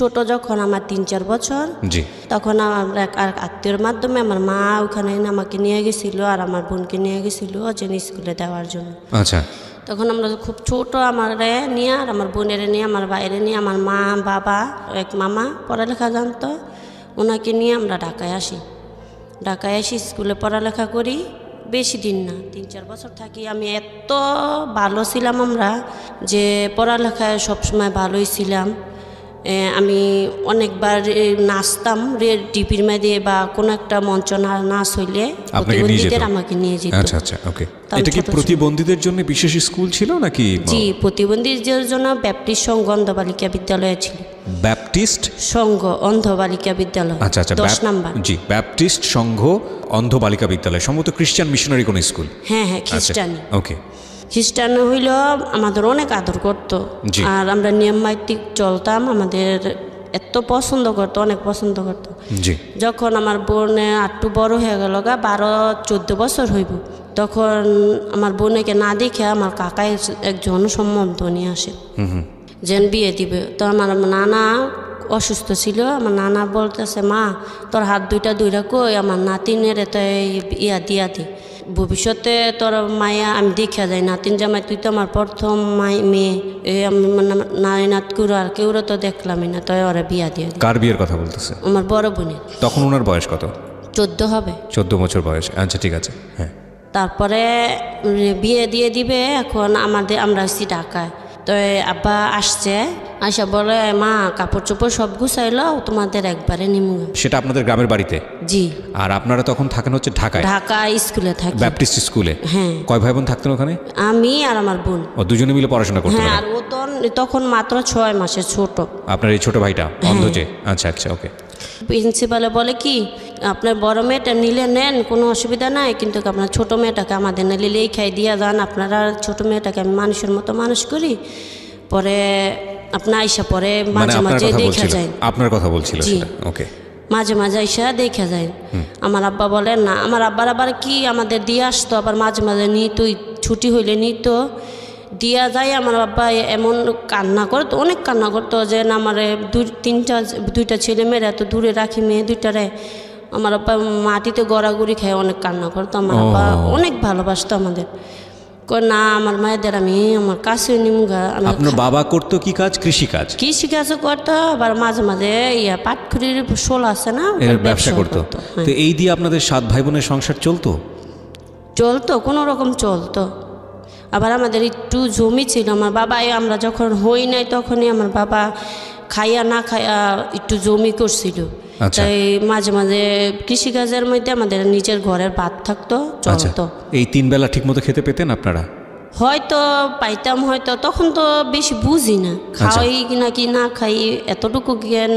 ছোট যখন আমার 3-4 বছর, জি, তখন আমরা এক আত্মীয়র মাধ্যমে আমার মা ওখানে আমাকে নিয়ে গেছিল আর আমার বোনকে নিয়ে গেছিল যেন স্কুলে দেওয়ার জন্য। আচ্ছা, তখন আমরা খুব ছোট, আমারে নিয়ে আর আমার বোনের নিয়ে, আমার বাইরে নিয়ে, আমার মা বাবা এক মামা পড়ালেখা জানতো, ওনাকে নিয়ে আমরা ঢাকায় আসি। ঢাকায় আসি স্কুলে পড়ালেখা করি, বেশি দিন না 3-4 বছর থাকি। আমি এত ভালো ছিলাম আমরা যে পড়ালেখায় সবসময় ভালোই ছিলাম। আমি অনেকবার নাচতাম টিভির মধ্যে বা কোনো একটা মঞ্চ নাচ হইলে প্রতিবন্ধীদের আমাকে নিয়ে যেত। আচ্ছা আচ্ছা, ওকে। এটা কি প্রতিবন্ধীদের জন্য বিশেষ স্কুল ছিল নাকি? জি, প্রতিবন্ধীদের জন্য ব্যাপটিস্ট সংঘ অন্ধ বালিকা বিদ্যালয় ছিল। ব্যাপটিস্ট সংঘ অন্ধ বালিকা বিদ্যালয়। আচ্ছা আচ্ছা, 10 নাম্বার। জি, ব্যাপটিস্ট সংঘ অন্ধ বালিকা বিদ্যালয়, সম্ভবত খ্রিস্টান মিশনারি কোন স্কুল? হ্যাঁ হ্যাঁ, খ্রিস্টান। ওকে। খ্রিস্টান হইল আমাদের অনেক আদর করতো আর আমরা নিয়মমাফিক চলতাম, আমাদের এত পছন্দ করতো, অনেক পছন্দ করতো। জি। যখন আমার বোনে একটু বড় হয়ে গেল, 12-14 বছর হইব, তখন আমার বোনকে না দেখে আমার কাকা একজন সম্বন্ধ নিয়ে আসে যেন বিয়ে দিবে। তো আমার নানা অসুস্থ ছিল, আমার নানা বলতেছে, মা তোর হাত দুইটা কই আমার নাতিনের তো ইয়া দিয়া দি, ভবিষ্যতে তোর মায়া আমি দেখা যায়, নাতিন জামাই তুই তো আমার প্রথম মেয়ে, আমি নাত কুড়ো আর কেউ তো দেখলামই না, তো ওরা বিয়া দিয়ে। কার বিয়ের কথা বলতেছে? আমার বড় বোনের। তখন ওনার বয়স কত? 14 হবে। 14 বছর বয়স। আচ্ছা, ঠিক আছে। হ্যাঁ, তারপরে বিয়ে দিয়ে দিবে। এখন আমরা আসছি ঢাকায়, তো আব্বা আসছে, আশা বলে, মা কাপড় চোপড় সব গুছাইলো, তোমাদের একবারে নিমু। সেটা আপনাদের গ্রামের বাড়িতে? জি। আর আপনারা তখন থাকেন হচ্ছে ঢাকায়? ঢাকা স্কুলে থাকি, ব্যাপটিস্ট স্কুলে। হ্যাঁ। কয় ভাই বোন থাকতেন ওখানে? আমি আর আমার বোন। ও, দুজনে মিলে পড়াশোনা করতেন? হ্যাঁ, আর ও তখন মাত্র 6 মাসের ছোট। আপনার এই ছোট ভাইটা অন্ধ যে? আচ্ছা আচ্ছা, ওকে। প্রিন্সিপালে বলে কি, আপনার বড় মেয়েটা নিলে নেন, কোনো অসুবিধা নাই, কিন্তু আপনার ছোট মেয়েটাকে আমাদের না নিলেই খাই দিয়া যান, আপনারা ছোট মেয়েটাকে আমি মানুষের মতো মানুষ করি, পরে আপনার আইসা পরে মাঝে মাঝে দেখা যায়। আপনার কথা বলছিল সেটা? ওকে। মাঝে মাঝে আইসা দেখা যায়। আমার আব্বা বলেন না, আমার আব্বার আবার কি আমাদের দিয়ে আসতো, আবার মাঝে মাঝে তুই ছুটি হইলে নিত দিয়া যায়। আমার আব্বা এমন কান্না করতো, অনেক কান্না করতো যে না, আমার দুইটা ছেলে মেয়েরা এত দূরে রাখি, মেয়ে দুইটারে। আমার আব্বা মাটিতে গড়াগড়ি খায়, অনেক কান্না করতো। আমার আব্বা অনেক ভালোবাসতো আমাদের। না, আমার মায়েদের আমি আমার কাছে নিমুগা। আপনার বাবা করতো কি কাজ? কৃষিকাজ? কৃষিকাজও করতো, আবার মাঝে মাঝে পাটখড়ির শোল আছে না, ব্যবসা করতো। তো এই দিয়ে আপনাদের 7 ভাই বোনের সংসার চলতো? কোনো রকম চলতো। আবার আমাদের একটু জমি ছিল, আমার বাবা, আমরা যখন হই নাই তখনই আমার বাবা খাইয়া না খাইয়া একটু জমি করছিল। তাই মাঝে মাঝে কৃষিকাজের মধ্যে আমাদের নিজের ঘরের ভাত থাকতো, চলতো। এই 3 বেলা ঠিক মতো খেতে পেতেন আপনারা? হয়তো পাইতাম, হয়তো তখন তো বেশি বুঝি না, খাওয়াই নাকি না খাই এতটুকু জ্ঞান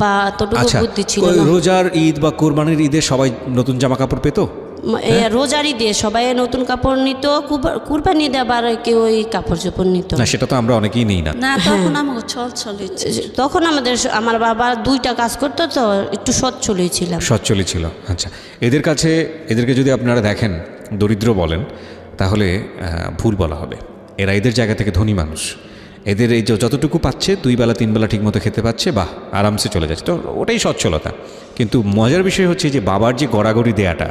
বা এতটুকু বুদ্ধি ছিল না। রোজার ঈদ বা কোরবানির ঈদে সবাই নতুন জামা কাপড় পেত? রোজার ঈদে সবাই নতুন কাপড় নিত, কুরবানি দেবার কেউ ওই কাপড় চোপড় নিত না। সেটা তো আমরা অনেকেই নেই না। তখন আমার বাবা 2টা কাজ করতো, তো একটু সচ্ছলই ছিল। আচ্ছা, এদেরকে যদি আপনারা দেখেন দরিদ্র বলেন তাহলে ভুল বলা হবে। এরা এদের জায়গা থেকে ধনী মানুষ। এদের এই যতটুকু পাচ্ছে 2 বেলা 3 বেলা ঠিক মতো খেতে পাচ্ছে, বাহ, আরামসে চলে যাচ্ছে, তো ওটাই সচ্ছলতা। কিন্তু মজার বিষয় হচ্ছে যে বাবার যে গড়াগড়ি দেয়াটা,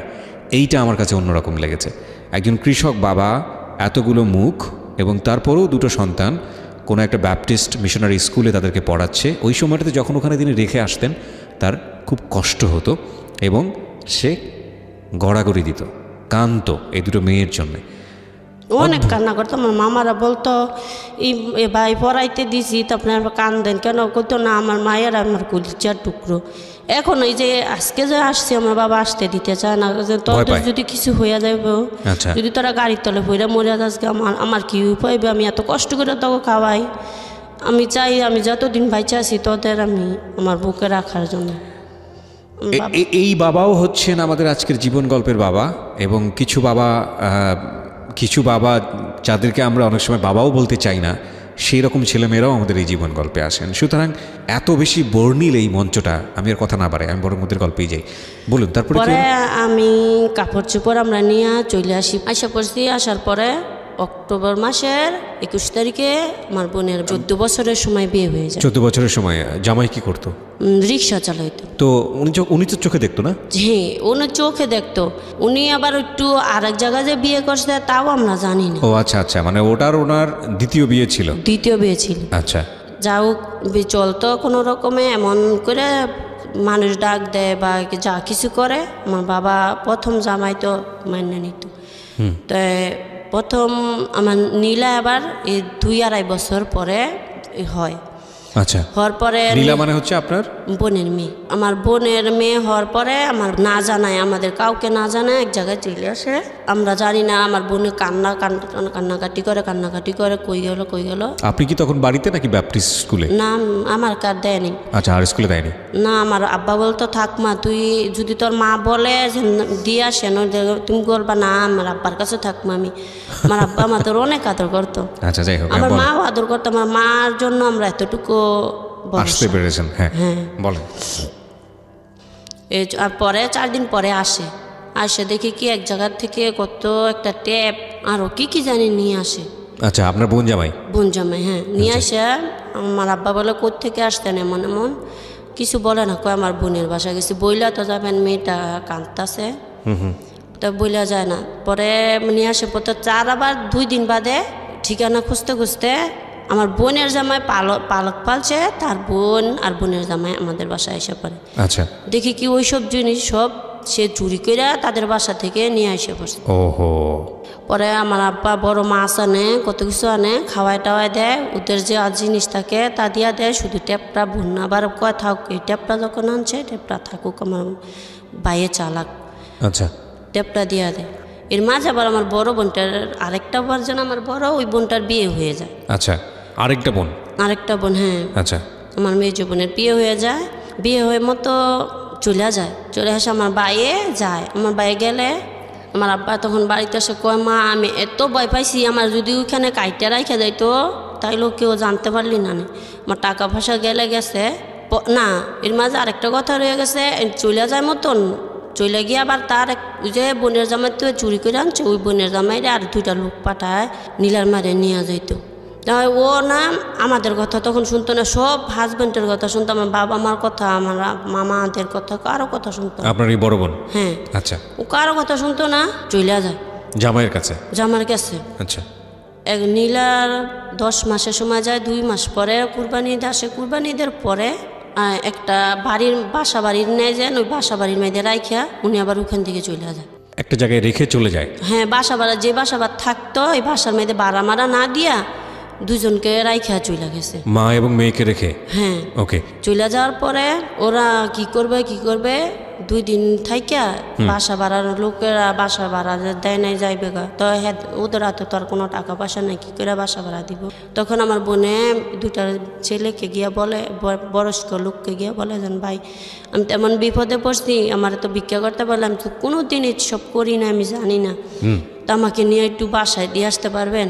এইটা আমার কাছে অন্যরকম লেগেছে। একজন কৃষক বাবা, এতগুলো মুখ, এবং তারপরেও 2টো সন্তান কোনো একটা ব্যাপটিস্ট মিশনারি স্কুলে তাদেরকে পড়াচ্ছে। ওই সময়টাতে যখন ওখানে তিনি রেখে আসতেন তার খুব কষ্ট হতো এবং সে গড়াগড়ি দিত, কাঁদতো এই 2টো মেয়ের জন্যে, অনেক কান্না করতো। আমার মামারা বলতো, এই ভাই পড়াইতে দিছি তো আপনার কান্দেন কেন? করতো না, আমার মায়ের আমার কলিজার টুকরো। এখন এই যে আজকে যে আসছে, আমার বাবা আসতে দিতে চায় না, তোদের যদি কিছু হইয়া যাইব, যদি তোরা গাড়ির তলে পড়ে মরে আজকে আমার কি উপায়? আমি এত কষ্ট করে তোকে খাওয়াই, আমি চাই আমি যতদিন বাইচে আছি তোদের আমি আমার বুকে রাখার জন্য। এই বাবাও হচ্ছেন আমাদের আজকের জীবন গল্পের বাবা। এবং কিছু বাবা যাদেরকে আমরা অনেক সময় বাবাও বলতে চাই না, সেই রকম ছেলেমেয়েরাও আমাদের এই জীবন গল্পে আসেন। সুতরাং এত বেশি বর্ণিল এই মঞ্চটা, আমি আর কথা না বাড়াই, আমি বরং ওদের গল্পেই যাই। বলুন। তারপরে আমি কাপড় চোপড় আমরা নিয়ে চলে আসি, আসা পড়ছি। আসার পরে অক্টোবর মাসের 21 তারিখে আমার বোনের 14 বছরের সময় বিয়ে হয়ে যায়। 14 বছরের সময় জামাই কি করতো? রিক্সা চালাইতো। তো উনি তো চোখে দেখতো না? হ্যাঁ, উনি চোখে দেখতো। উনি আবার একটু আরেক জায়গায় যে বিয়ে করছে তাও আমরা জানি না। ও আচ্ছা আচ্ছা, মানে ওনার দ্বিতীয় বিয়ে ছিল? দ্বিতীয় বিয়ে ছিল। আচ্ছা, যা হোক চলতো কোনো রকমে, এমন করে মানুষ ডাক দেয় বা যা কিছু করে আমার বাবা প্রথম জামাই তো মান্য নিত। তো প্রথম আমার নীলা আবার এই 2-2.5 বছর পরে হয়। আচ্ছা, হওয়ার পরে নীলা মানে হচ্ছে আপনার বোনের মেয়ে। আমার বোনের মেয়ে হওয়ার পরে আমার না জানায়, আমাদের কাউকে না জানায় এক জায়গায় চলে আসে। আমরা জানি না, আমার বোনে কান্নাকাটি করে কই গেল। আপনি কি তখন বাড়িতে নাকি ব্যাপটিস্ট স্কুলে? না, আমার কার দেয়নি। আচ্ছা, আর স্কুলে দেয়নি? না, আমার আব্বা বলতো থাক মা, তুই যদি তোর মা বলে দিয়ে আসে তুমি বলবা না, আমার আব্বার কাছে থাকবো আমি। আমার আব্বা আমাদের অনেক আদর করতো। আচ্ছা, যাই হোক, আমার মাও আদর করতো। আমার মার জন্য আমরা এতটুকু আসতে পেরেছেন। হ্যাঁ, বলেন। আর পরে 4 দিন পরে আসে দেখি কি এক জায়গা থেকে কত একটা ট্যাপ আরো কি জানি নিয়ে আসে। আচ্ছা, আপনার বোন জামাই? বোন জামাই, হ্যাঁ, নিয়ে আসে। আমার আব্বা বলে কোত্থেকে আসতেন এমন কিছু বলে না, কয় আমার বোনের বাসা গেছি। বইলা তো যাবেন, মেয়েটা কাঁদতাছে, তো বইলা যায় না। পরে নিয়ে আসে পর আবার 2 দিন বাদে ঠিকানা খুঁজতে আমার বোনের জামাই পালক পালছে, তার বোন আর বোনের জামাই আমাদের বাসায় এসে পড়ে। আচ্ছা, দেখি কি ওই সব জিনিস সব সে চুরি করে তাদের বাসা থেকে নিয়ে এসে পড়ছে। ওহো। পরে আমার আব্বা বড় মাছ আনে, কত কিছু আনে, খাওয়াই টাওয়াই দেয়, ওদের যে জিনিস থাকে তা দিয়া দেয়। শুধু ট্যাপটা ভুন্না আবার কয় থাকুক, এই ট্যাপটা যখন আনছে ট্যাপটা থাকুক, আমার বাইয়ে চালাক। আচ্ছা, ট্যাপটা দিয়া দেয়। এর মাঝে আবার আমার বড় বোনটার আরেকটা ভার্জন, আমার বড় ওই বোনটার বিয়ে হয়ে যায়। আচ্ছা, আরেকটা বোন? আরেকটা বোন, হ্যাঁ। আচ্ছা, আমার মেজ বোনের বিয়ে হয়ে যায়। বিয়ে হয়ে মতো চলে আসে আমার বাইয়ে যায়। আমার বাইয়ে গেলে আমার আব্বা তখন বাড়িতে এসে কয়, মা আমি এত ভয় পাইছি, আমার যদি ওইখানে কাইটা রাখা যাইতো তাইলেও কেউ জানতে পারলি না। আমার টাকা পয়সা গেছে না। এর মাঝে আরেকটা কথা রয়ে গেছে, চলে যায় মতন চলে গিয়ে আবার তার যে বোনের জামাই তো চুরি করে আনছে, ওই বোনের জামাইরে আর 2টা লোক পাঠায় নীলার মারে নিয়ে যাইতো। ও না আমাদের কথা তখন শুনতো না, সব হাজবেন্ডের কথা শুনতো। আমার বাবা মার কথা, আমার মামাদের কথা, কারো কথা শুনতো না। আপনার এই বড় বোন? হ্যাঁ। আচ্ছা, ও কারো কথা শুনতো না, চলে যায় জামাইয়ের কাছে? জামাইয়ের কাছে। আচ্ছা, এক নীলার 10 মাসের সময় যায়, 2 মাস পরে কুরবানি ঈদ আসে। কুরবানি ঈদের পরে একটা বাসা বাড়ির নেয় যান, ওই বাসা বাড়ির মেয়েদের রাইখা উনি আবার ওখান থেকে চলে যায়, একটা জায়গায় রেখে চলে যায়। হ্যাঁ, যে বাসা বাড়ি থাকতো এই বাসার মেয়েদের ভাড়া মারা না দিয়া 2জনকে রাইখা চলে গেছে, মা এবং মেয়েকে রেখে। হ্যাঁ, ওকে। চলে যাওয়ার পরে ওরা কি করবে 2 দিন থাইকা বাসা ভাড়ার লোকেরা বাসা ভাড়া দেয় নাই, যাইবে গা। তো ওদের হাতে তো আর কোনো টাকা পয়সা নাই, কি করে বাসা ভাড়া দিব। তখন আমার বোনে 2টা ছেলেকে গিয়া বলে, বয়স্ক লোককে গিয়া বলে, যেন ভাই আমি তেমন বিপদে পড়ছি, আমার তো ভিক্ষা করতে পারলাম, তো কোনো দিন সব করি না, আমি জানি না, তো আমাকে নিয়ে একটু বাসায় দিয়ে আসতে পারবেন?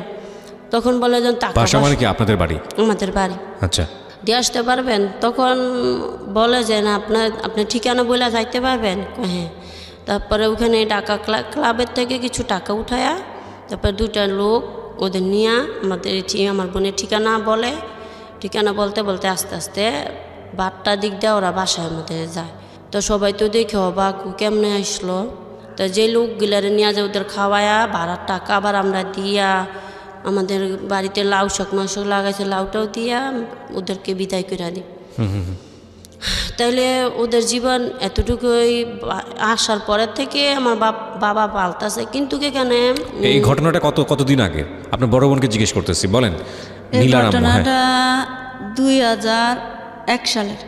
তখন বলে, যেন টাকা। বাসা মানে কি আপনাদের বাড়ি? আমাদের বাড়ি। আচ্ছা, দিয়ে আসতে পারবেন? তখন বলে যে না, আপনি ঠিকানা বলে যাইতে পারবেন? হ্যাঁ। তারপরে ওখানে টাকা ক্লাবের থেকে কিছু টাকা উঠায়া তারপরে 2টা লোক ওদের নিয়ে আমার বোনের ঠিকানা বলতে বলতে আস্তে আস্তে 12টার দিক দিয়ে ওরা বাসায় আমাদের যায়। তো সবাই তো দেখে অবাক, কেমনে আসলো। তো যে লোকগুলারে নিয়ে যায় ওদের খাওয়ায়া ভাড়ার টাকা আবার আমরা দিয়া, আমাদের বাড়িতে লাউ শাক মাংস লাগাইছে, লাউটাও দিয়া ওদেরকে বিদায় করে দিই। তাইলে ওদের জীবন এতটুকুই। আসার পরের থেকে আমার বাবা পাল্টাছে, কিন্তু এখানে এই ঘটনাটা কতদিন আগে? আপনার বড় বোনকে জিজ্ঞেস করতেছি, বলেন। ঘটনাটা 2001 সালের।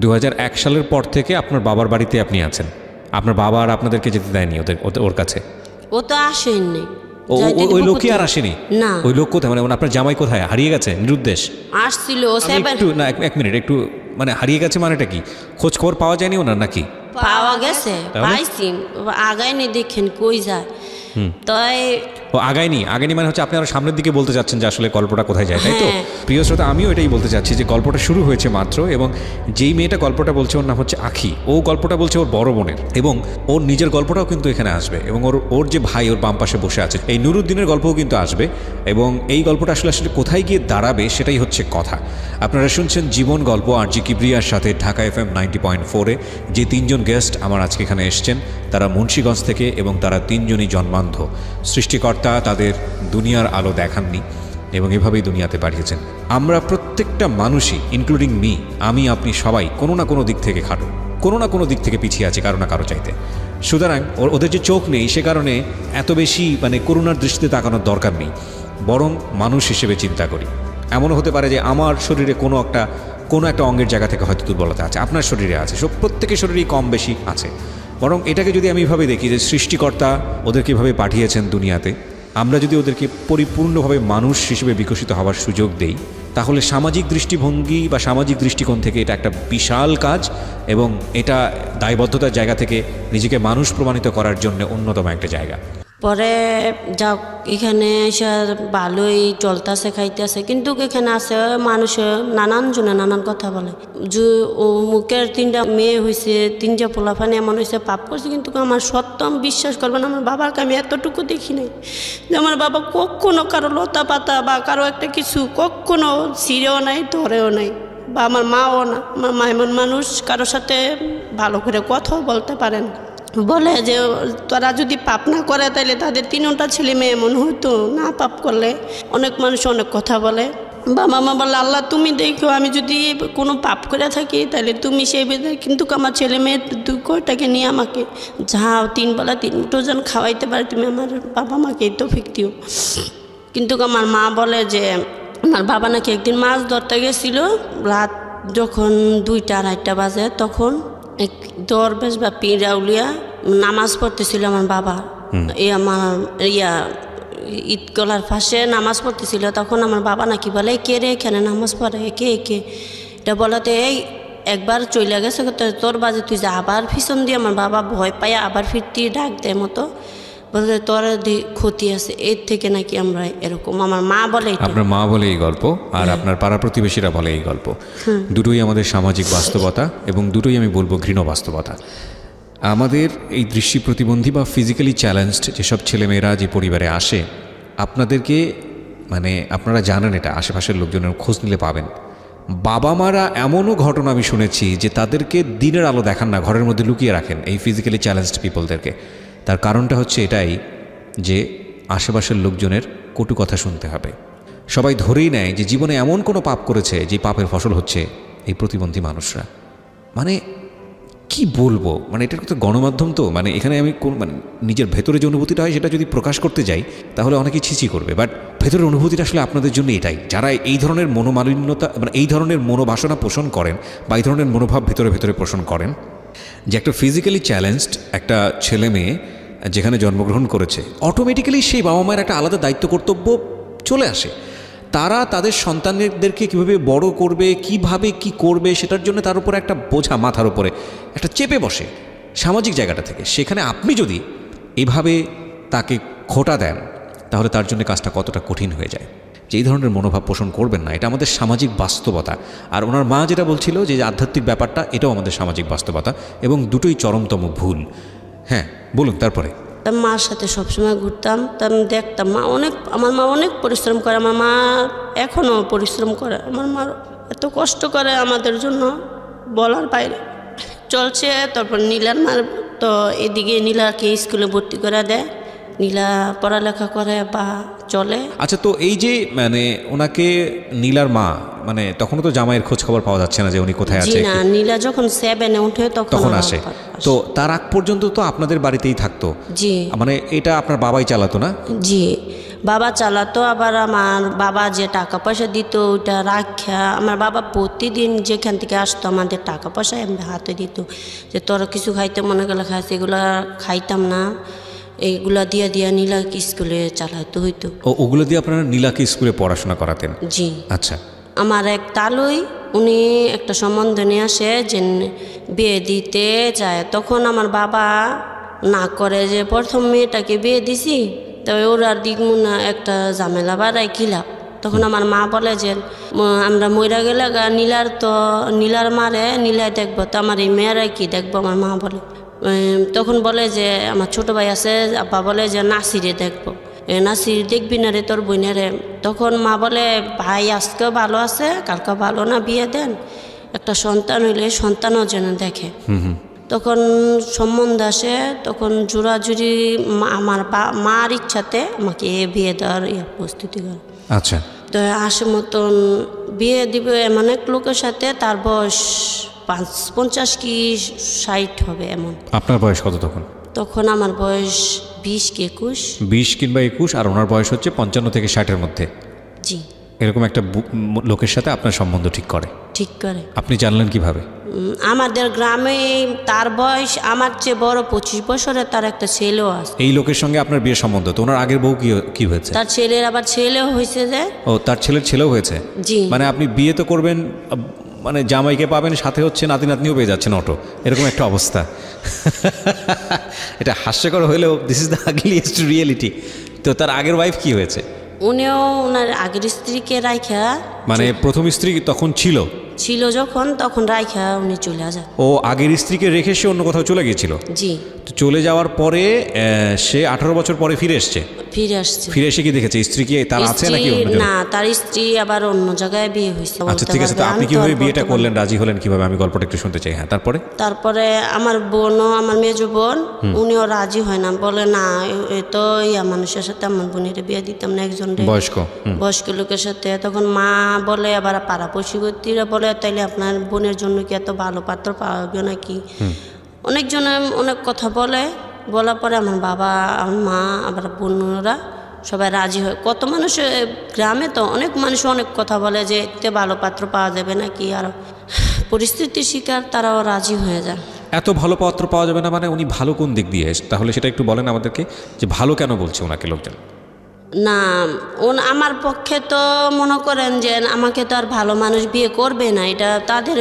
2001 সালের পর থেকে আপনার বাবার বাড়িতে আপনি আছেন? আপনার বাবা আর আপনাদেরকে যেতে দেয়নি ওর কাছে? ও তো আসেনি। ওই লোকই আর আসেনি? না। ওই লোক কোথায়? মানে আপনার জামাই কোথায়? হারিয়ে গেছে? নিরুদ্দেশ? আসছিল এক মিনিট, একটু মানে হারিয়ে গেছে মানেটা কি? খোঁজ খবর পাওয়া যায়নি ওনার নাকি? পাওয়া গেছে, পাইছি, আগায় নি, দেখেন কই যায়। তাই ও আগায়নি মানে হচ্ছে আপনি আরো সামনের দিকে বলতে চাচ্ছেন যে আসলে গল্পটা কোথায় যায়, তাই তো? হ্যাঁ। প্রিয় শ্রোতা, আমিও এটাই বলতে চাচ্ছি যে গল্পটা শুরু হয়েছে মাত্র, এবং যেই মেয়েটা গল্পটা বলছে ওর নাম হচ্ছে আখি। ও গল্পটা বলছে ওর বড় বোনের, এবং ওর নিজের গল্পটাও কিন্তু এখানে আসবে, এবং ওর যে ভাই ওর বাম পাশে বসে আছে এই নুরুদ্দিনের গল্পও কিন্তু আসবে, এবং এই গল্পটা আসলে কোথায় গিয়ে দাঁড়াবে সেটাই হচ্ছে কথা। আপনারা শুনছেন জীবন গল্প আরজি কিবরিয়ার সাথে ঢাকা FM 90.4-এ। যে তিনজন গেস্ট আমার আজকে এখানে এসছেন তারা মুন্সিগঞ্জ থেকে, এবং তারা তিনজনই জন্মান্ধ। সৃষ্টিকর্তা তাদের দুনিয়ার আলো দেখাননি এবং এভাবেই দুনিয়াতে পাঠিয়েছেন। আমরা প্রত্যেকটা মানুষই, ইনক্লুডিং মি, আমি আপনি সবাই কোনো না কোনো দিক থেকে খাটো, কোনো না কোনো দিক থেকে পিছিয়ে আছে কারো না কারো চাইতে। সুতরাং ওদের যে চোখ নেই সে কারণে এত বেশি করুণার দৃষ্টিতে তাকানোর দরকার নেই, বরং মানুষ হিসেবে চিন্তা করি। এমনও হতে পারে যে আমার শরীরে কোনো একটা অঙ্গের জায়গা থেকে হয়তো দুর্বলতা আছে, আপনার শরীরে আছে, প্রত্যেকের শরীরেই কম বেশি আছে। বরং এটাকে যদি আমি এভাবে দেখি যে সৃষ্টিকর্তা ওদেরকে এভাবে পাঠিয়েছেন দুনিয়াতে, আমরা যদি ওদেরকে পরিপূর্ণভাবে মানুষ হিসেবে বিকশিত হওয়ার সুযোগ দেই, তাহলে সামাজিক দৃষ্টিভঙ্গি বা সামাজিক দৃষ্টিকোণ থেকে এটা একটা বিশাল কাজ, এবং এটা দায়বদ্ধতার জায়গা থেকে নিজেকে মানুষ প্রমাণিত করার জন্য অন্যতম একটা জায়গা। পরে যাও এখানে এসে ভালোই চলতেছে খাইতেছে, কিন্তু এখানে আছে মানুষ নানান জনে নানান কথা বলে যে ও মুখের 3টা মেয়ে হয়েছে, 3টা পোলাফানে এমন হয়েছে, পাপ করছে। কিন্তু আমার সত্য আমি বিশ্বাস করবেন, আমার বাবাকে আমি এতটুকু দেখি নাই যে আমার বাবা কখনো কারো লতা পাতা বা কারো একটা কিছু কখনো ছিঁড়েও নাই, ধরেও নাই, বা আমার মাও না। আমার মা এমন মানুষ কারোর সাথে ভালো করে কথাও বলতে পারেন, বলে যে তারা যদি পাপ না করে তাহলে তাদের 3টা ছেলে মেয়ে এমন হতো না, পাপ করলে অনেক মানুষ অনেক কথা বলে। বাবা মা বলে আল্লাহ তুমি দেখো, আমি যদি কোনো পাপ করে থাকি তাহলে তুমি সেই বেদে, কিন্তু আমার ছেলে মেয়ে 2টাকে নিয়ে আমাকে যাও 3 বেলা 3 মুঠো যেন খাওয়াইতে পারে, তুমি আমার বাবা মাকে তৌফিক দিও। কিন্তু আমার মা বলে যে আমার বাবা নাকি একদিন মাছ ধরতে গেছিল, রাত যখন 2টা-2:30 বাজে, তখন এক দরবেশ বা পীরাউলিয়া নামাজ পড়তেছিল আমার বাবা, আমার ঈদগলার পাশে নামাজ পড়তেছিল। তখন আমার বাবা নাকি বলে কে রে এখানে নামাজ পড়ে, কে এটা বলাতে এই একবার চলে গেছে তোর বাজে, তুই যা। আবার পিছন দিয়ে আমার বাবা ভয় পায় আবার ফিরতি ডাক দেয় মতো, বলতে তোর ক্ষতি আছে, এর থেকে নাকি আমরা এরকম। আমার মা বলে, আপনার মা বলে এই গল্প, আর আপনার পাড়া প্রতিবেশীরা বলে এই গল্প। দুটোই আমাদের সামাজিক বাস্তবতা, এবং দুটোই আমি বলবো ঘৃণ বাস্তবতা। আমাদের এই দৃষ্টি প্রতিবন্ধী বা ফিজিক্যালি চ্যালেঞ্জড যেসব ছেলেমেয়েরা যে পরিবারে আসে, আপনাদেরকে আপনারা জানেন, এটা আশেপাশের লোকজনের খোঁজ নিলে পাবেন। বাবা মারা এমনও ঘটনা আমি শুনেছি যে তাদেরকে দিনের আলো দেখান না, ঘরের মধ্যে লুকিয়ে রাখেন এই ফিজিক্যালি চ্যালেঞ্জড পিপলদেরকে। তার কারণটা হচ্ছে এটাই যে আশেপাশের লোকজনের কটু কথা শুনতে হবে। সবাই ধরেই নেয় যে জীবনে এমন কোনো পাপ করেছে যে পাপের ফসল হচ্ছে এই প্রতিবন্ধী মানুষরা। কি বলবো, এটার কথা গণমাধ্যম তো, এখানে আমি নিজের ভেতরে যে অনুভূতিটা হয় সেটা যদি প্রকাশ করতে যাই তাহলে অনেকেই ছিছি করবে, বাট ভেতরের অনুভূতিটা আসলে আপনাদের জন্য এটাই, যারা এই ধরনের মনোমালিন্যতা এই ধরনের মনোবাসনা পোষণ করেন বা এই ধরনের মনোভাব ভেতরে ভেতরে পোষণ করেন, যে একটা ফিজিক্যালি চ্যালেঞ্জড একটা ছেলে মেয়ে যেখানে জন্মগ্রহণ করেছে, অটোমেটিক্যালি সেই বাবা মায়ের একটা আলাদা দায়িত্ব কর্তব্য চলে আসে। তারা তাদের সন্তানদেরকে কীভাবে বড় করবে, কিভাবে কি করবে, সেটার জন্য তার উপরে একটা বোঝা মাথার উপরে একটা চেপে বসে সামাজিক জায়গাটা থেকে। সেখানে আপনি যদি এভাবে তাকে খোঁটা দেন তাহলে তার জন্য কাজটা কতটা কঠিন হয়ে যায়। যে এই ধরনের মনোভাব পোষণ করবেন না, এটা আমাদের সামাজিক বাস্তবতা। আর ওনার মা যেটা বলছিল যে আধ্যাত্মিক ব্যাপারটা, এটাও আমাদের সামাজিক বাস্তবতা, এবং দুটোই চরমতম ভুল। হ্যাঁ বলুন। তারপরে মার সাথে সবসময় ঘুরতাম, তা আমি দেখতাম আমার মা অনেক পরিশ্রম করে, আমার মা এখনও পরিশ্রম করে, আমার মা এত কষ্ট করে আমাদের জন্য বলার বাইরে চলছে। তারপর নীলার মার তো এদিকে নীলাকে স্কুলে ভর্তি করে দেয়, নীলা পড়ালেখা করে বা চলে। আচ্ছা, তো এই যে ওনাকে নীলার মা তখনও তো জামাইয়ের খোঁজ খবর পাওয়া যাচ্ছে না যে উনি কোথায় আছে। না, নীলা যখন 7-এ উঠে তখন আসে। তো তার আগ পর্যন্ত তো আপনাদের বাড়িতেই থাকতো? জি। এটা আপনার বাবাই চালাতো না? জি, বাবা চালাতো। আবার আমার বাবা যে টাকা পয়সা দিত ওইটা রাখা, আমার বাবা প্রতিদিন যেখান থেকে আসতো আমাদের টাকা পয়সা হাতে দিত, যে তোরা কিছু খাইতে মনে গেলে খাইছে, এগুলা খাইতাম না, এইগুলা দিয়া নীলাকে স্কুলে চালাইতে হইতো। ওগুলো দিয়ে আপনারা নীলাকে স্কুলে পড়াশোনা করাতেন? জি। আচ্ছা। আমার এক তালুই উনি একটা সম্বন্ধ নিয়ে আসে যে বিয়ে দিতে যায়, তখন আমার বাবা না করে যে প্রথম মেয়েটাকে বিয়ে দিছি, তবে ওর আর দিকমু না, একটা ঝামেলা বাড়াই খিলাপ। তখন আমার মা বলে যে আমরা মইরা গেলে নীলার মারে নীলাই দেখবো, তো আমার এই মেয়েরাই কি দেখবো, আমার মা বলে। তখন বলে যে আমার ছোট ভাই আছে, আব্বা বলে যে নাসিরে দেখবো। নাসির দেখবি না রে তোর বোনেরে। তখন মা বলে ভাই আজকেও ভালো আছে, কালকে ভালো না, বিয়ে দেন, একটা সন্তান হইলে সন্তানও যেন দেখে। তখন সম্বন্ধ আসে, তখন জোরাজুরি আমার মার ইচ্ছাতে আমাকে বিয়ে দেওয়ার প্রস্তুতি করে। আচ্ছা, তো আসে মতন বিয়ে দিবে এমন এক লোকের সাথে, তার বয়স 50 কি 60 হবে এমন। আপনার বয়স কত তখন? তখন আমার বয়স 20 কি 21। 20 কিংবা 21, আর ওনার বয়স হচ্ছে 55 থেকে 60-এর মধ্যে। জি। এরকম একটা লোকের সাথে আপনার সম্বন্ধ ঠিক করে। আপনি জানলেন কিভাবে? আমাদের গ্রামে তার বয়স আমার চেয়ে বড় 25 বছরের তার একটা ছেলেও আছে। এই লোকের সঙ্গে আপনার বিয়ের সম্বন্ধ? তো ওনার আগের বউ কি হয়েছে? তার ছেলের আবার ছেলেও হয়েছে। যে ও, তার ছেলের ছেলেও হয়েছে? জি। মানে আপনি বিয়ে তো করবেন, মানে জামাইকে পাবেন, সাথে হচ্ছে নাতি নাতনিও পেয়ে যাচ্ছেন অটো, এরকম একটা অবস্থা। এটা হাস্যকর হলেও this is the ugliest reality. তো তার আগের ওয়াইফ কি হয়েছে? উনিও ওনার আগের স্ত্রীকে রাইখা, মানে প্রথম স্ত্রী তখন ছিল যখন, তখন রাইখা উনি চলে যায়। ও আগের স্ত্রীকে রেখে সে অন্য কোথাও চলে গিয়েছিল? জি। তো চলে যাওয়ার পরে সে 18 বছর পরে ফিরে আসছে। ফিরে এসে কি দেখেছে? স্ত্রী কি তার আছে নাকি? না, তার স্ত্রী আবার অন্য জায়গায় বিয়ে হয়েছে। আচ্ছা, ঠিক আছে। তো আপনি কিভাবে বিয়েটা করলেন, রাজি হলেন কিভাবে? আমি গল্পটা একটু শুনতে চাই। হ্যাঁ, তারপরে আমার বোনও, আমার মেজো বোন, উনিও রাজি হয় না, বলে না তো মানুষের সাথে আমার বোনের বিয়ে দিতাম না, একজন বয়স্ক লোকের সাথে। তখন মা বলে, আবার পাড়া পড়শিরা বলে, তাইলে আপনার বোনের জন্য কি এত ভালো পাত্র পাওয়া যাবে নাকি? অনেকজনে অনেক কথা বলার পরে আমার বাবা, আমার মা, আবার বোনরা সবাই রাজি হয়। কত মানুষ গ্রামে, তো অনেক মানুষ অনেক কথা বলে যে এতে ভালো পাত্র পাওয়া যাবে নাকি, আর পরিস্থিতির শিকার তারাও রাজি হয়ে যায়। এত ভালো পাত্র পাওয়া যাবে না মানে উনি ভালো কোন দিক দিয়ে? তাহলে সেটা একটু বলেন আমাদেরকে, যে ভালো কেন বলছে ওনাকে লোকজন? না, আমার পক্ষে তো মনে করেন যে আমাকে তো আর ভালো মানুষ বিয়ে করবে না, এটা তাদের।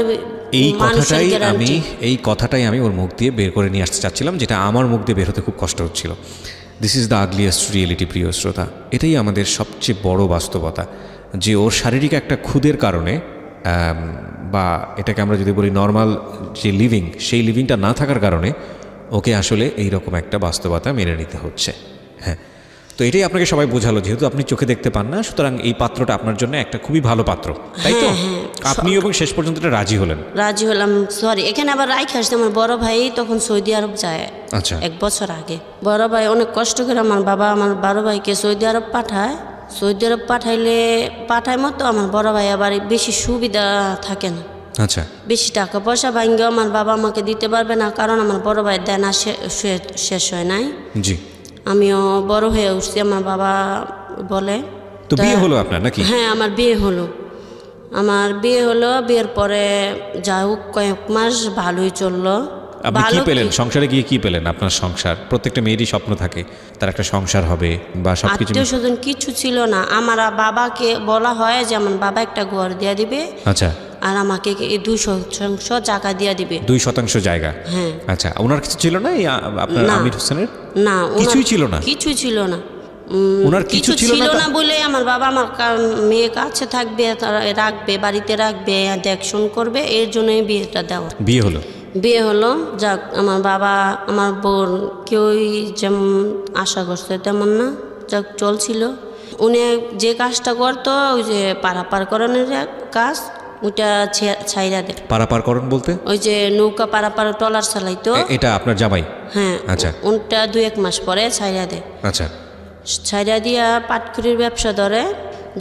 এই কথাটাই আমি ওর মুখ দিয়ে বের করে নিয়ে আসতে চাচ্ছিলাম, যেটা আমার মুখ দিয়ে বের হতে খুব কষ্ট হচ্ছিল। This is the ugliest reality, প্রিয় শ্রোতা। এটাই আমাদের সবচেয়ে বড় বাস্তবতা, যে ওর শারীরিক একটা ক্ষুদের কারণে, বা এটাকে আমরা যদি বলি নর্মাল যে লিভিং, সেই লিভিংটা না থাকার কারণে ওকে আসলে এইরকম একটা বাস্তবতা মেনে নিতে হচ্ছে। হ্যাঁ, তো এটাই আপনাকে সবাই বোঝালো, যেহেতু আপনি চোখে দেখতে পান না, সুতরাং এই পাত্রটা আপনার জন্য একটা খুবই ভালো পাত্র, তাই তো? আপনি এবং শেষ পর্যন্ত রাজি হলেন? রাজি হলাম। সরি, এখানে আবার রাইখে আসছে আমার বড় ভাই, তখন সৌদি আরব যায়। আচ্ছা। 1 বছর আগে বড় ভাই অনেক কষ্ট করে আমার বাবা আমার বড় ভাইকে সৌদি আরব পাঠায়। সৌদি আরব পাঠায় মতো আমার বড় ভাই আবার বেশি সুবিধা থাকে না। আচ্ছা। বেশি টাকা পয়সা ভাঙ্গেও আমার বাবা আমাকে দিতে পারবে না, কারণ আমার বড় ভাই দেনা শেষ হয় নাই। জি। আমিও বড় হয়ে উঠছি, আমার বাবা বলে। তো বিয়ে হলো আপনার নাকি? হ্যাঁ, আমার বিয়ে হলো। বিয়ের পরে যা হোক কয়েক মাস ভালোই চললো। আপনি কি পেলেন সংসারে গিয়ে? কি পেলেন? আপনার সংসার, প্রত্যেকটা মেয়েরই স্বপ্ন থাকে তার একটা সংসার হবে বা সবকিছু। আত্মীয় স্বজন কিছু ছিল না। আমার বাবাকে বলা হয় যে আমার বাবা একটা ঘর দিয়ে দিবে। আচ্ছা। আর আমাকে 2% জায়গা দিয়ে দিবে। 2% জায়গা? হ্যাঁ। আচ্ছা, ওনার কিছু ছিল না? আপনার আমির হোসেনের না, কিছুই ছিল না? কিছু ছিল না। ওনার কিছু ছিল না বলে আমার বাবা আমার মেয়ে কাছে থাকবে, রাখবে, বাড়িতে রাখবে, দেখশন করবে, এর জন্যই বিয়েটা দেওয়া। বিয়ে হলো। যাক, আমার বাবা আমার বোন কেউই যেমন আশা করছে তেমন না, যাক চলছিল। উনি যে কাজটা করতো, ওই যে পারাপার করানোর কাজ, ওইটা ছাইরা দেয়। পারাপারকরণ বলতে? ওই যে নৌকা পারাপার ট্রলার চালাইতো। এটা আপনার জামাই? হ্যাঁ। আচ্ছা। ওটা 2-1 মাস পরে ছাইরা দেয়। আচ্ছা। ছাইরা দিয়া পাটকুড়ির ব্যবসা ধরে,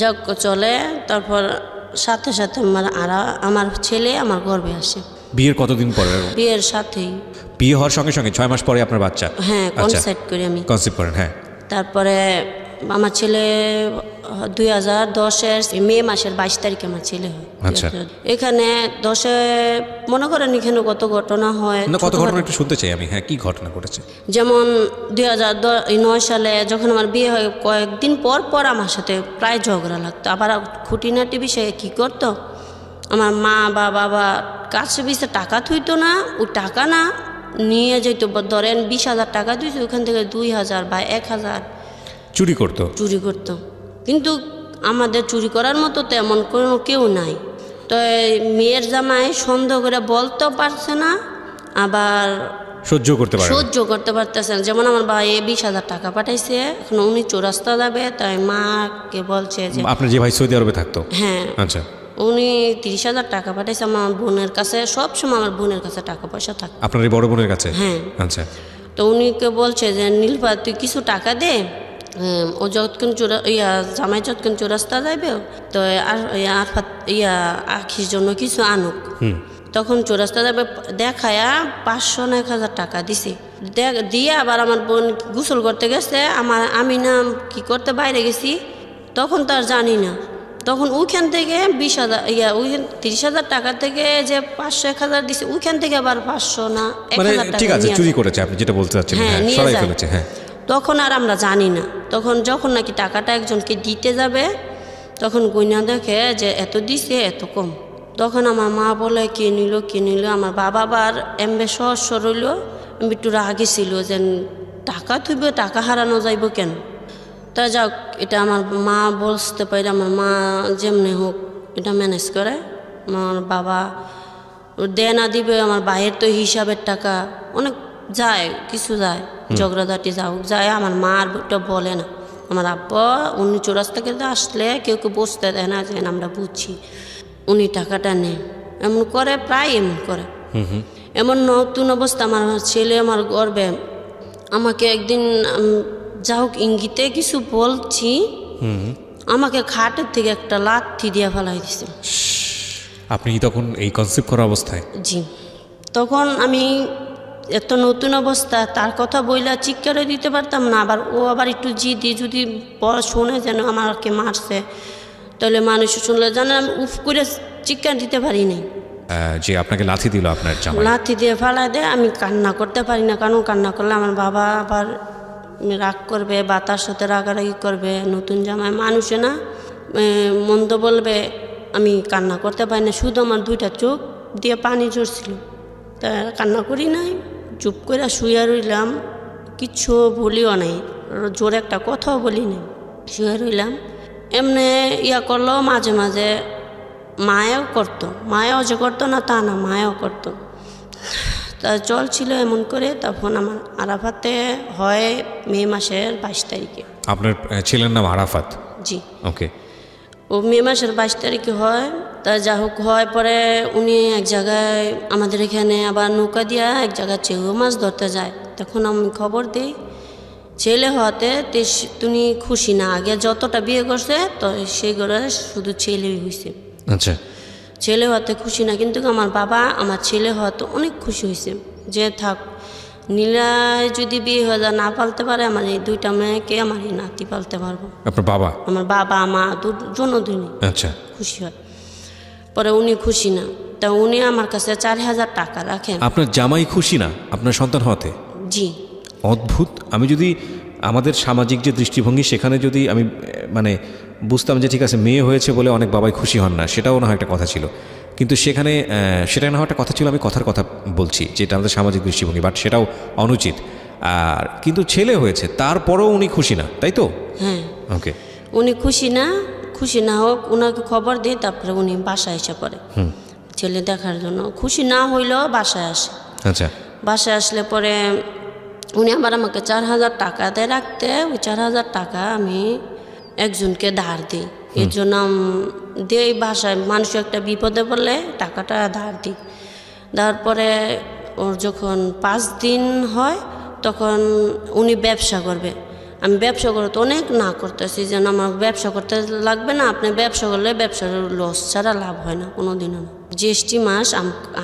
যাক চলে। তারপর সাথে আমার ছেলে আমার গর্ভে আসে। বিয়ের কতদিন পরে? বিয়ের সাথেই। বিয়ে হওয়ার সঙ্গে 6 মাস পরে আপনার বাচ্চা? হ্যাঁ, কনসেপ্ট করি আমি। কনসেপ্ট করেন? হ্যাঁ। তারপরে আমার ছেলে 2010-এর মে মাসের 22 তারিখে আমার ছেলে হয়। আচ্ছা। এখানে 10-এ মনে করেন এখানে কত ঘটনা হয়। কত ঘটনা একটু শুনতে চাই আমি। হ্যাঁ, কি ঘটনা ঘটেছে? যেমন 2009 সালে যখন আমার বিয়ে হয়, কয়েকদিন পর আমার সাথে প্রায় ঝগড়া লাগতো। আবার খুঁটিনাটি বিষয়ে কি করতো, আমার মা বা বাবা কাছে টাকা থুইতো না, ও টাকা না নিয়ে যেত, ধরেন 20,000 টাকা দিয়েছে, ওখান থেকে 2,000 বা 1,000 চুরি করতো। চুরি করতো। কিন্তু আমাদের চুরি করার মতো তেমন কোনো কেউ নাই। তো এই মেয়ের জামাই সন্দেহ করে বলতেও পারছে না, আবার সহ্য করতে পারতেছে না। যেমন আমার ভাই 20,000 টাকা পাঠাইছে, এখন উনি চৌরাস্তা যাবে, তাই মাকে বলছে যে আপনার যে ভাই সৌদি আরবে থাকতো, হ্যাঁ আচ্ছা, উনি 30,000 টাকা পাঠাইছে আমার বোনের কাছে। সবসময় আমার বোনের কাছে টাকা পয়সা থাকে, আপনার এই বড় বোনের কাছে। হ্যাঁ, আচ্ছা। তো উনিকে বলছে যে নীলফা তুই কিছু টাকা দে, ও যতক্ষণ জামাই যতক্ষণ চৌরাস্তা যাইবে, তো আরফাত আখির জন্য কিছু আনুক। তখন চৌরাস্তা যাবে দেখায়া 500 না 1,000 টাকা দিছি। দিয়ে আবার আমার বোন গোসল করতে গেছে, আমি না কি করতে বাইরে গেছি, তখন তো আর জানি না। তখন ওইখান থেকে 30,000 টাকা থেকে যে 500-1,000 দিছে, ওইখান থেকে আবার 500 না 1,000 টাকা ঠিক আছে, চুরি করেছে, আপনি যেটা বলতে চাচ্ছেন, সরাই ফেলেছে। হ্যাঁ, তখন আর আমরা জানি না। তখন যখন নাকি টাকাটা একজনকে দিতে যাবে, তখন গুইনা দেখে যে এত দিছে, এত কম। তখন আমার মা বলে কে নিল। আমার বাবা আবার এমবে সহস্য রইল, একটু রাগে ছিল যে টাকা থইবে, টাকা হারানো যাইব কেন। তা যাক, এটা আমার মা বুঝতে পারে, আমার মা যেমনি হোক এটা ম্যানেজ করে। আমার বাবা দেয় না দিবে, আমার ভাইয়ের তো হিসাবের টাকা অনেক যায়, কিছু যায়, ঝগড়াঝাটি যায়। আমার মা আর ওটা বলে না। আমার আব্বা উনি চৌরাস্তা থেকে আসলে কেউ বসতে দেয় না, যে আমরা বুঝছি উনি টাকাটা নেন, এমন করে, প্রায় এমন করে। এমন নতুন অবস্থা আমার ছেলে আমার গর্বে আমাকে একদিন যা হোক ইঙ্গিতে কিছু বলছি, আমাকে খাটের থেকে একটা লাথি দিয়ে ফেলাই দিছে। আপনি তখন এই কনসেপ্ট করা অবস্থায়? জি, তখন আমি এত নতুন অবস্থা, তার কথা বইলা চিৎকারও দিতে পারতাম না। আবার ও আবার একটু জিদি, যদি শোনে যেন আমাকে মারছে, তাহলে মানুষ শুনলে জানে আমি উফ করে চিৎকার দিতে পারি নাই। যে আপনাকে লাথি দিল, আপনার জামাই লাথি দিয়ে ফেলাই দেয়, আমি কান্না করতে পারি না, কারণ কান্না করলে আমার বাবা আবার রাগ করবে বা তার সাথে রাগারাগি করবে। নতুন জামাই মানুষে না, মন্দ বলবে, আমি কান্না করতে পারি না। শুধু আমার 2টা চোখ দিয়ে পানি ঝরছিল, তা কান্না করি নাই, চুপ করে শুয়ে রইলাম, কিচ্ছু বলিও নাই, জোরে একটা কথাও বলি নাই, শুয়ে রইলাম। এমনি করলো, মাঝে মাঝে মায়াও করতো, মায়াও যে করতো না তা না, মায়াও করতো। তা চলছিল এমন করে। তখন আমার আরাফাতে হয় মে মাসের 22 তারিখে। আপনার ছেলের নাম আরাফাত? জি। ওকে। ও মে মাসের 22 তারিখে হয়। তা যা হোক হয়, পরে উনি এক জায়গায় আমাদের এখানে আবার নৌকা দিয়া এক জায়গায় চেউ মাছ ধরতে যায়। তখন আমি খবর দিই, ছেলে হওয়াতে তুমি খুশি না। আগে যতটা বিয়ে করছে তো সেই ঘরে শুধু ছেলেই হয়েছে। আচ্ছা, ছেলে হওয়াতে খুশি না, কিন্তু আমার বাবা আমার ছেলে হওয়াতে অনেক খুশি হয়েছে, যে থাক নীলায় যদি বিয়ে হয়ে যায়, না পালতে পারে, আমার এই 2টা মেয়েকে আমার এই নাতি পালতে পারবো। আপনার বাবা? আমার বাবা মা দুজনই আচ্ছা, খুশি হয়। পরে উনি খুশি না, তা উনি আমার কাছে 4,000 টাকা রাখেন। আপনার জামাই খুশি না আপনার সন্তান হতে? জি। অদ্ভুত। আমি যদি আমাদের সামাজিক যে দৃষ্টিভঙ্গি, সেখানে যদি আমি বুঝতাম যে ঠিক আছে মেয়ে হয়েছে বলে অনেক বাবাই খুশি হন না, সেটাও না হয় একটা কথা ছিল, কিন্তু সেখানে সেটা না হয় একটা কথা ছিল, আমি কথার কথা বলছি যেটা আমাদের সামাজিক দৃষ্টিভঙ্গি, বাট সেটাও অনুচিত। আর কিন্তু ছেলে হয়েছে তারপরেও উনি খুশি না, তাই তো? হ্যাঁ, ওকে। উনি খুশি না হোক, ওনাকে খবর দিয়ে তারপরে উনি বাসায় এসে পড়ে ছেলে দেখার জন্য। খুশি না হইলেও বাসায় আসে। আচ্ছা। বাসায় আসলে পরে উনি আবার আমাকে 4,000 টাকা দেয় রাখতে। ওই 4,000 টাকা আমি একজনকে ধার দিই, এর জন্য দিই বাসায়। মানুষ একটা বিপদে পড়লে টাকাটা ধার দিই। দেওয়ার পরে ওর যখন 5 দিন হয়, তখন উনি ব্যবসা করবে। আমি ব্যবসা করতে অনেক না করতেছি, যেন আমার ব্যবসা করতে লাগবে না, আপনি ব্যবসা করলে ব্যবসার লস ছাড়া লাভ হয় না কোনো দিনও না। জ্যৈষ্ঠী মাস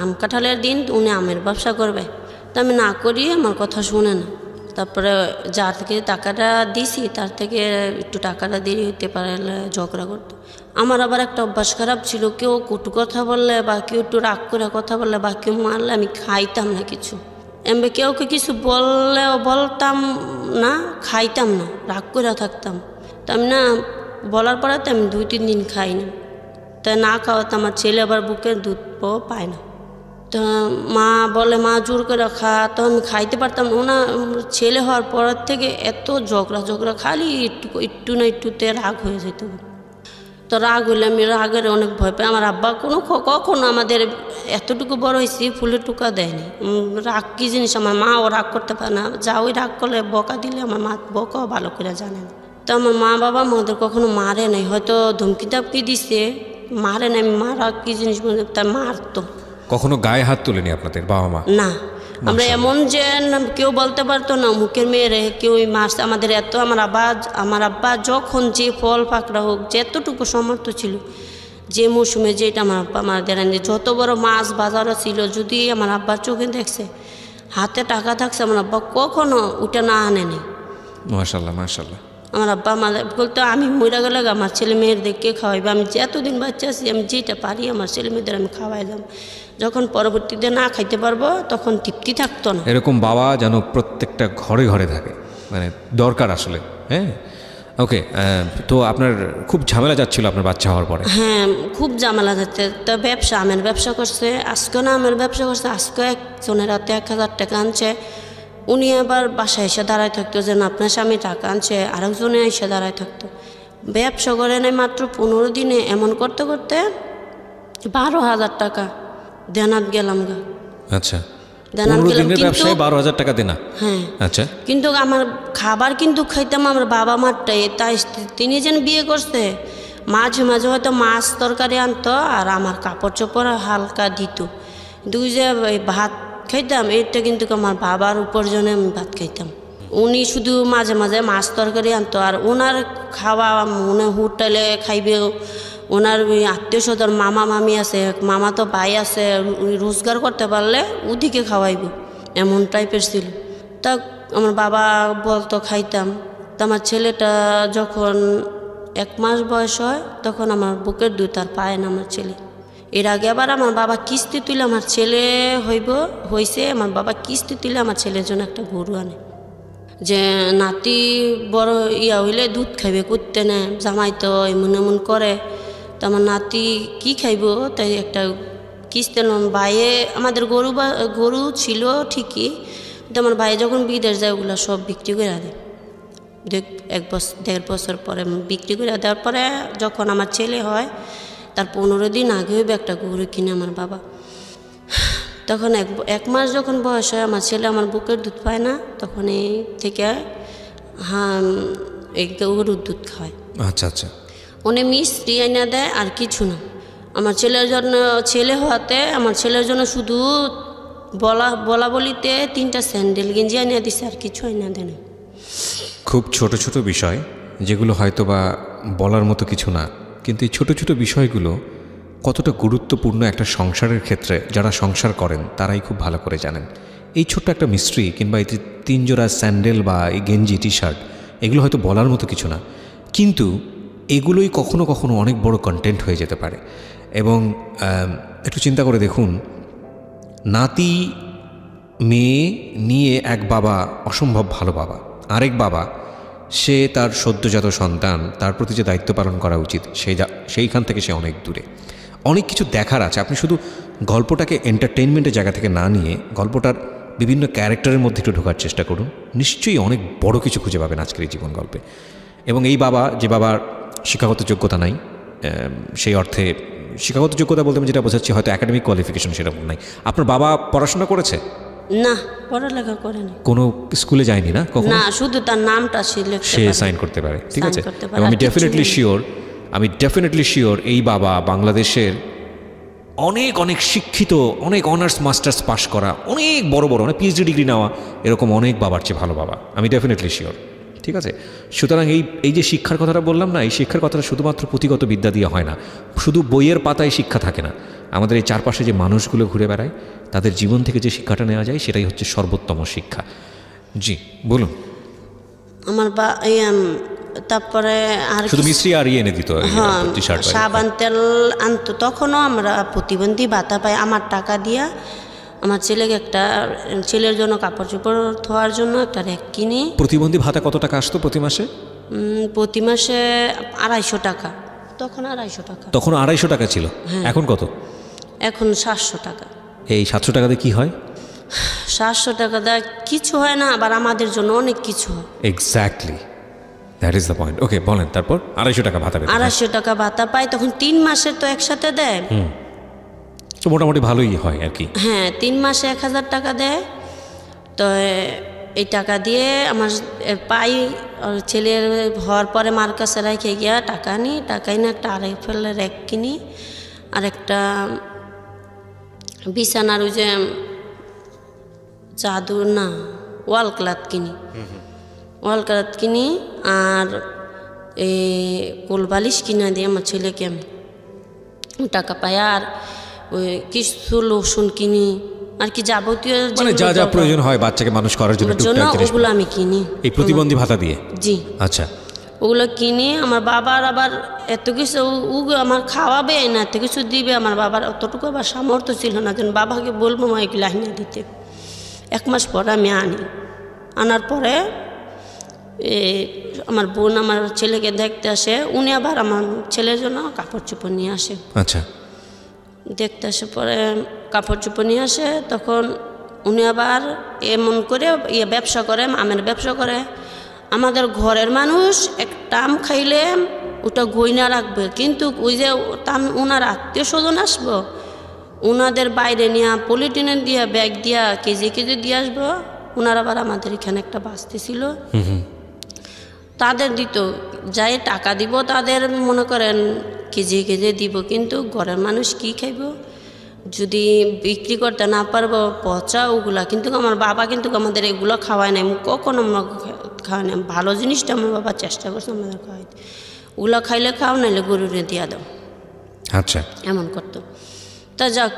আম কাঁঠালের দিন উনি আমের ব্যবসা করবে, তা আমি না করি, আমার কথা শুনে না। তারপরে যার থেকে টাকাটা দিছি তার থেকে একটু টাকাটা দেরি হইতে পারে, ঝগড়া করতো। আমার আবার একটা অভ্যাস খারাপ ছিল, কেউ কটু কথা বললে বা কেউ একটু রাগ করে কথা বললে বা কেউ মারলে আমি খাইতাম না কিছু। এমনি কেউকে কিছু বললেও বলতাম না, খাইতাম না, রাগ করে থাকতাম। তা আমি না বলার পরে তো আমি 2-3 দিন খাই না। তাই না খাওয়াতে আমার ছেলে আবার বুকের দুধ পায় না। তো মা বলে মা জোর করে খা, তখন খাইতে পারতাম না। ওনা ছেলে হওয়ার পর থেকে এত ঝগড়া খালি একটু না একটুতে রাগ হয়ে যেত। তো রাগ হইলে আমি রাগের অনেক ভয় পাই। আমার আব্বা কখনো আমাদের এতটুকু বড় হয়েছি ফুলের টুকা দেয়নি। রাগ কী জিনিস আমার মাও রাগ করতে পারে না, যা ওই রাগ করলে বকা দিলে আমার মা বকাও ভালো করে জানে না। তো আমার মা বাবা আমাদের কখনো মারে নাই, হয়তো ধমকি টাপকি দিছে, মারে নাই। মারা কী জিনিস তার মারতো। কখনো গায়ে হাত তোলেনি আপনাদের বাবা মা? না, আমরা এমন যে কেউ বলতে পারতো না মুখের মেয়েরে কেউ মারছে আমাদের। এত আমার আব্বা যখন যে ফল পাকড়া হোক, যেতটুকু সামর্থ্য ছিল, যে মৌসুমে যেটা আমার আব্বা আমাদের আনে, যত বড় মাছ বাজারও ছিল, যদি আমার আব্বার চোখে দেখছে হাতে টাকা থাকছে, আমার আব্বা কখনো ওটা না আনেনি। মাশাআল্লাহ মাশাআল্লাহ। আমার আব্বা আমাদের বলতো আমি মরে গেলে আমার ছেলে মেয়েদেরকে খাওয়াইবে। আমি এতদিন বাচ্চা আছি, আমি যেটা পারি আমার ছেলে মেয়েদের আমি খাওয়াইলাম। যখন পরবর্তীতে না খাইতে পারবো তখন তৃপ্তি থাকতো না। এরকম বাবা যেন প্রত্যেকটা ঘরে ঘরে থাকে, মানে দরকার আসলে। হ্যাঁ, ওকে। তো আপনার খুব ঝামেলা যাচ্ছিল আপনার বাচ্চা হওয়ার পরে? হ্যাঁ, খুব ঝামেলা যাচ্ছে। তো ব্যবসা আমের ব্যবসা করছে, আজকে না আমের ব্যবসা করছে। আজকে একজনের হাতে 1000 টাকা আনছে, উনি আবার বাসায় এসে দাঁড়ায় থাকতো যে না আপনার স্বামী টাকা আনছে, আরেকজনে এসে দাঁড়ায় থাকতো। ব্যবসা করে নেয় মাত্র 15 দিনে, এমন করতে করতে 12,000 টাকা দেনাত গেলাম গা। আচ্ছা, 15 দিনের ব্যবসায় 12,000 টাকা দেনা? হ্যাঁ। আচ্ছা, কিন্তু আমার খাবার কিন্তু খাইতাম আমার বাবা মারটাই। তাই তিনি যেন বিয়ে করছে, মাঝে মাঝে হয়তো মাছ তরকারি আনতো আর আমার কাপড় চোপড় হালকা দিত। দুই যে ভাত খাইতাম, এটা কিন্তু আমার বাবার উপার্জনে আমি ভাত খাইতাম। উনি শুধু মাঝে মাঝে মাছ তরকারি আনতো, আর ওনার খাওয়া মনে হোটেলে খাইবে। ওনার ওই আত্মীয় স্বজন মামা মামি আছে, মামা তো ভাই আছে, রোজগার করতে পারলে ওদিকে খাওয়াইব, এমন টাইপের ছিল। তা আমার বাবা বলতো খাইতাম। তা আমার ছেলেটা যখন 1 মাস বয়স হয় তখন আমার বুকের দুধ আর পায় না আমার ছেলে। এর আগে আবার আমার বাবা কিস্তি তুলে আমার ছেলে হয়েছে, আমার বাবা কিস্তি তুলে আমার ছেলের জন্য একটা গরু আনে, যে নাতি বড় হইলে দুধ খাইবে করতে নেয়। জামাই তো এমন করে, তো আমার নাতি কি খাইব, তাই একটা কিস্তি ভাইয়ে আমাদের গরু ছিল ঠিকই, কিন্তু আমার ভাই যখন বিদেশ যায় ওগুলো সব বিক্রি করে দেয়। 1.5 বছর পরে বিক্রি করে দেওয়ার পরে যখন আমার ছেলে হয় তার 15 দিন আগে হইবে একটা গরু কিনে আমার বাবা। তখন 1 মাস যখন বয়স হয় আমার ছেলে আমার বুকের দুধ পায় না, তখন এই থেকে এই গরুর দুধ খায়। আচ্ছা আচ্ছা। উনি মিষ্টি আইনা দেয় আর কিছু না। আমার ছেলের জন্য, ছেলে হওয়াতে আমার ছেলের জন্য শুধু বলা বলিতে 3টা স্যান্ডেল গেঞ্জি আইনা দিছে, আর কিছু আইনা দেয় না। খুব ছোট ছোট বিষয় যেগুলো হয়তো বা বলার মতো কিছু না, কিন্তু এই ছোট ছোট বিষয়গুলো কতটা গুরুত্বপূর্ণ একটা সংসারের ক্ষেত্রে যারা সংসার করেন তারাই খুব ভালো করে জানেন। এই ছোট্ট একটা মিস্ত্রি কিংবা এই 3 জোড়া স্যান্ডেল বা এই গেঞ্জি টি শার্ট, এগুলো হয়তো বলার মতো কিছু না, কিন্তু এগুলোই কখনো কখনো অনেক বড় কন্টেন্ট হয়ে যেতে পারে। এবং একটু চিন্তা করে দেখুন, নাতি মেয়ে নিয়ে এক বাবা অসম্ভব ভালো বাবা, আরেক বাবা সে তার সদ্যজাত সন্তান, তার প্রতি যে দায়িত্ব পালন করা উচিত সেইখান থেকে সে অনেক দূরে। অনেক কিছু দেখার আছে। আপনি শুধু গল্পটাকে এন্টারটেইনমেন্টের জায়গা থেকে না নিয়ে গল্পটার বিভিন্ন ক্যারেক্টারের মধ্যে একটু ঢোকার চেষ্টা করুন, নিশ্চয়ই অনেক বড় কিছু খুঁজে পাবেন আজকের এই জীবন গল্পে। এবং এই বাবা, যে বাবার শিক্ষাগত যোগ্যতা নাই, সেই অর্থে শিক্ষাগত যোগ্যতা বলতে আমি যেটা বোঝাচ্ছি হয়তো একাডেমিক কোয়ালিফিকেশন সেরকম নাই। আপনার বাবা পড়াশোনা করেছে? না, পড়ালেখা করেনি। কোনো স্কুলে যায়নি? না, কখনো? না, শুধু তার নামটা সে সাইন করতে পারে, ঠিক আছে। এবং আমি ডেফিনেটলি শিওর এই বাবা বাংলাদেশের অনেক অনেক শিক্ষিত, অনেক অনার্স মাস্টার্স পাস করা, অনেক বড় বড় অনেক পিএইচডি ডিগ্রি নেওয়া, এরকম অনেক বাবার চেয়ে ভালো বাবা, আমি ডেফিনেটলি শিওর, ঠিক আছে। সুতরাং এই যে শিক্ষার কথাটা বললাম না, এই শিক্ষার কথাটা শুধুমাত্র পুঁথিগত বিদ্যা দিয়ে হয় না, শুধু বইয়ের পাতায় শিক্ষা থাকে না। আমাদের এই চারপাশে যে মানুষগুলো ঘুরে বেড়ায় তাদের জীবন থেকে যে শিক্ষাটা নেওয়া যায় সেটাই হচ্ছে সর্বোত্তম শিক্ষা। জি বলুন। আমার তারপরে আর শুধু মিস্ত্রি আর এনে দিত, সাবান তেল আনতো। তখনও আমরা প্রতিবন্ধী ভাতা পাই, আমার টাকা দিয়া আমার ছেলেকে ছেলের জন্য কাপড় চোপড় ধোয়ার জন্য একটা র্যাক কিনি। প্রতিবন্ধী ভাতা কত টাকা আসতো প্রতি মাসে? প্রতি মাসে 250 টাকা। তখন 250 টাকা। তখন 250 টাকা ছিল, এখন কত? এখন 700 টাকা। এই 700 টাকাতে কি হয়? 700 টাকা দেয় কিছু হয় না, আবার আমাদের জন্য অনেক কিছু হয়। Exactly, that is the point. Okay, বলেন তারপর। 250 টাকা ভাতা পেতে হয়। 250 টাকা ভাতা পাই, তখন 3 মাসের তো একসাথে দেয়। তো মোটামুটি ভালোই হয় আর কি। হ্যাঁ, 3 মাসে 1000 টাকা দেয়। তো এই টাকা দিয়ে আমার পাই, ছেলের হওয়ার পরে মার কাছে রেখে গিয়া টাকা নিই, টাকাই না একটা আড়াই ফেলের এক কিনি, আর একটা বিছানার ওই যে চাদর না ওয়াল ক্লথ কিনি, ওয়াল ক্লথ কিনি, আর এই কোলবালিশ কিনা দিয়ে আমার ছেলেকে আমি টাকা পাই। আর ওই কিছু লোশন কিনি, আর কি যাবতীয় মানে যা যা প্রয়োজন হয় বাচ্চাকে মানুষ করার জন্য টুকটাক জিনিস, ওগুলো আমি কিনি এই প্রতিবন্ধী ভাতা দিয়ে। জি, আচ্ছা, ওগুলো কিনি। আমার বাবার আবার এত কিছু আমার খাওয়াবে না, এত কিছু দিবে, আমার বাবার অতটুকু আবার সামর্থ্য ছিল না যেন বাবাকে বলবো মা এগুলো আনিয়ে দিতে। 1 মাস পরে আমি আনার পরে আমার বোন আমার ছেলেকে দেখতে আসে, উনি আবার আমার ছেলের জন্য কাপড় চোপড় নিয়ে আসে। আচ্ছা, দেখতে আসে পরে কাপড় চোপড় নিয়ে আসে, তখন উনি আবার এমন করে ব্যবসা করে, আমের ব্যবসা করে। আমাদের ঘরের মানুষ একটা আম খাইলে ওটা গয়না রাখবে, কিন্তু ওই যে ওনার আত্মীয় স্বজন আসবো, ওনাদের বাইরে নিয়ে পলিটিনের দিয়া ব্যাগ দিয়া কেজি কেজি দিয়ে আসবো। ওনার আবার আমাদের এখানে একটা বাস্তি ছিল, তাদের দিত, যাই টাকা দিব তাদের মনে করেন কেজি কেজি দিব, কিন্তু ঘরের মানুষ কি খাইব যদি বিক্রি করতে না পারবো পচা ওগুলা। কিন্তু আমার বাবা কিন্তু আমাদের এগুলো খাওয়ায় নাই, কখনো আমরা খাওয়াই নাই। ভালো জিনিসটা আমার বাবা চেষ্টা করছে আমাদের খাওয়াইতে, ওগুলো খাইলে খাও, নাইলে গরুরে দিয়া দাও। আচ্ছা, এমন করতো। তা যাক,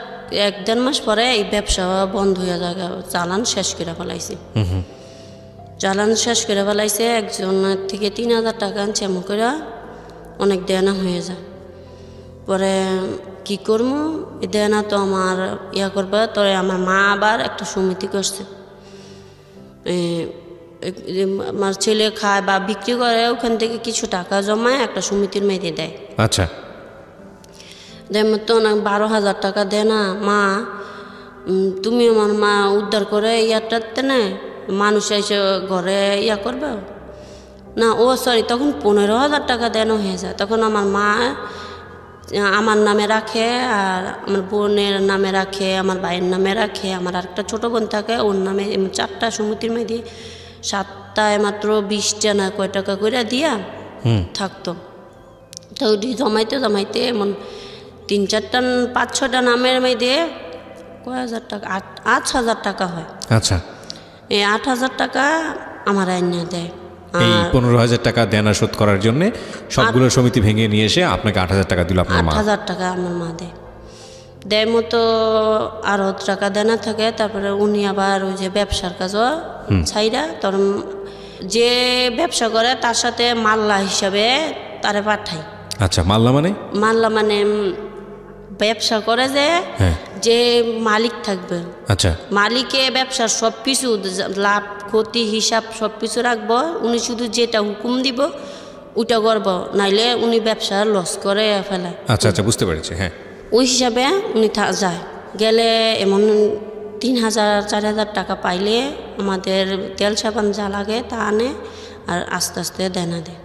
1-1.5 মাস পরে এই ব্যবসা বন্ধ হয়ে যায়, চালান শেষ করে ফেলাইছি। চালান শেষ করে ফেলাইছে, একজনের থেকে 3000 টাকা আনছে, এমন করে অনেক দেনা হয়ে যায়। পরে কি করবো, এই দেনা তো আমার করবে। তবে আমার মা আবার একটা সমিতি করছে, আমার ছেলে খায় বা বিক্রি করে, ওখান থেকে কিছু টাকা জমায় একটা সমিতির মেয়েতে দেয়। আচ্ছা, যেমন তো 12,000 টাকা দেয় না মা, তুমি আমার মা উদ্ধার করে ইয়াটাতে না মানুষ এসে ঘরে করবে না। ও সরি, তখন 15,000 টাকা দেনো হয়ে যায়। তখন আমার মা আমার নামে রাখে, আর আমার বোনের নামে রাখে, আমার ভাইয়ের নামে রাখে, আমার আরেকটা ছোটো বোন থাকে ওর নামে। 4টা সমিতির মেয়েদি 7টায় মাত্র 20টা না কয় টাকা করে দিয়া থাকতো। তো ওটি জমাইতে জমাইতে এমন 3-4টা 5-6টা নামের মেয়েদে কয় হাজার টাকা, 8,000 টাকা হয়। আচ্ছা, এই 8,000 টাকা আমার আইনা দেয়। এই 15,000 টাকা দেনা শোধ করার জন্য সবগুলো সমিতি ভেঙে নিয়ে এসে আপনাকে 8,000 টাকা দিল আপনার মা। 8,000 টাকা আমার মা দেয় মতো, আরও টাকা দেনা থাকে। তারপরে উনি আবার ওই যে ব্যবসার কাজও ছাইরা, তোর যে ব্যবসা করে তার সাথে মাল্লা হিসাবে তারে পাঠায়। আচ্ছা, মাল্লা মানে? মাল্লা মানে ব্যবসা করে যে মালিক থাকবে। আচ্ছা, মালিকে ব্যবসার সব কিছু লাভ ক্ষতি হিসাব সব কিছু রাখবো, উনি শুধু যেটা হুকুম দিব ওইটা করবো, নাইলে উনি ব্যবসা লস করে ফেলায়। আচ্ছা আচ্ছা, বুঝতে পেরেছি। হ্যাঁ, ওই হিসাবে উনি যায়, গেলে এমন 3,000-4,000 টাকা পাইলে আমাদের তেল সাবান যা লাগে তা আনে, আর আস্তে আস্তে দেনা দেয়।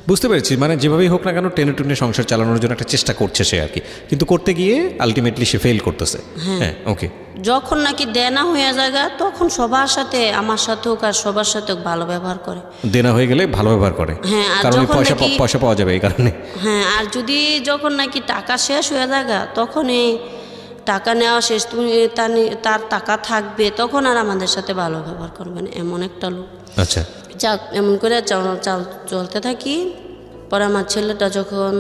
বুঝতে পেরেছি। মানে যেভাবেই হোক না কেন টেনে টুনে সংসার চালানোর জন্য একটা চেষ্টা করছে সে আর কি, কিন্তু করতে গিয়ে আলটিমেটলি সে ফেল করতেছে। হ্যাঁ, ওকে। যখন নাকি দেনা হয়ে যায় তখন সবার সাথে, আমার সাথে হোক আর সবার সাথে ভালো ব্যবহার করে। দেনা হয়ে গেলে ভালো ব্যবহার করে, হ্যাঁ, আর কারণ যখন পয়সা পাওয়া যাবে এই কারণে। হ্যাঁ, আর যদি যখন নাকি টাকা শেষ হয়ে যায় তখন এই টাকা নেওয়া শেষ, তুমি তার টাকা থাকবে, তখন আর আমাদের সাথে ভালো ব্যবহার করবেন, এমন একটা লোক। আচ্ছা, যাক, এমন করে চলতে থাকি। পরে আমার ছেলেটা যখন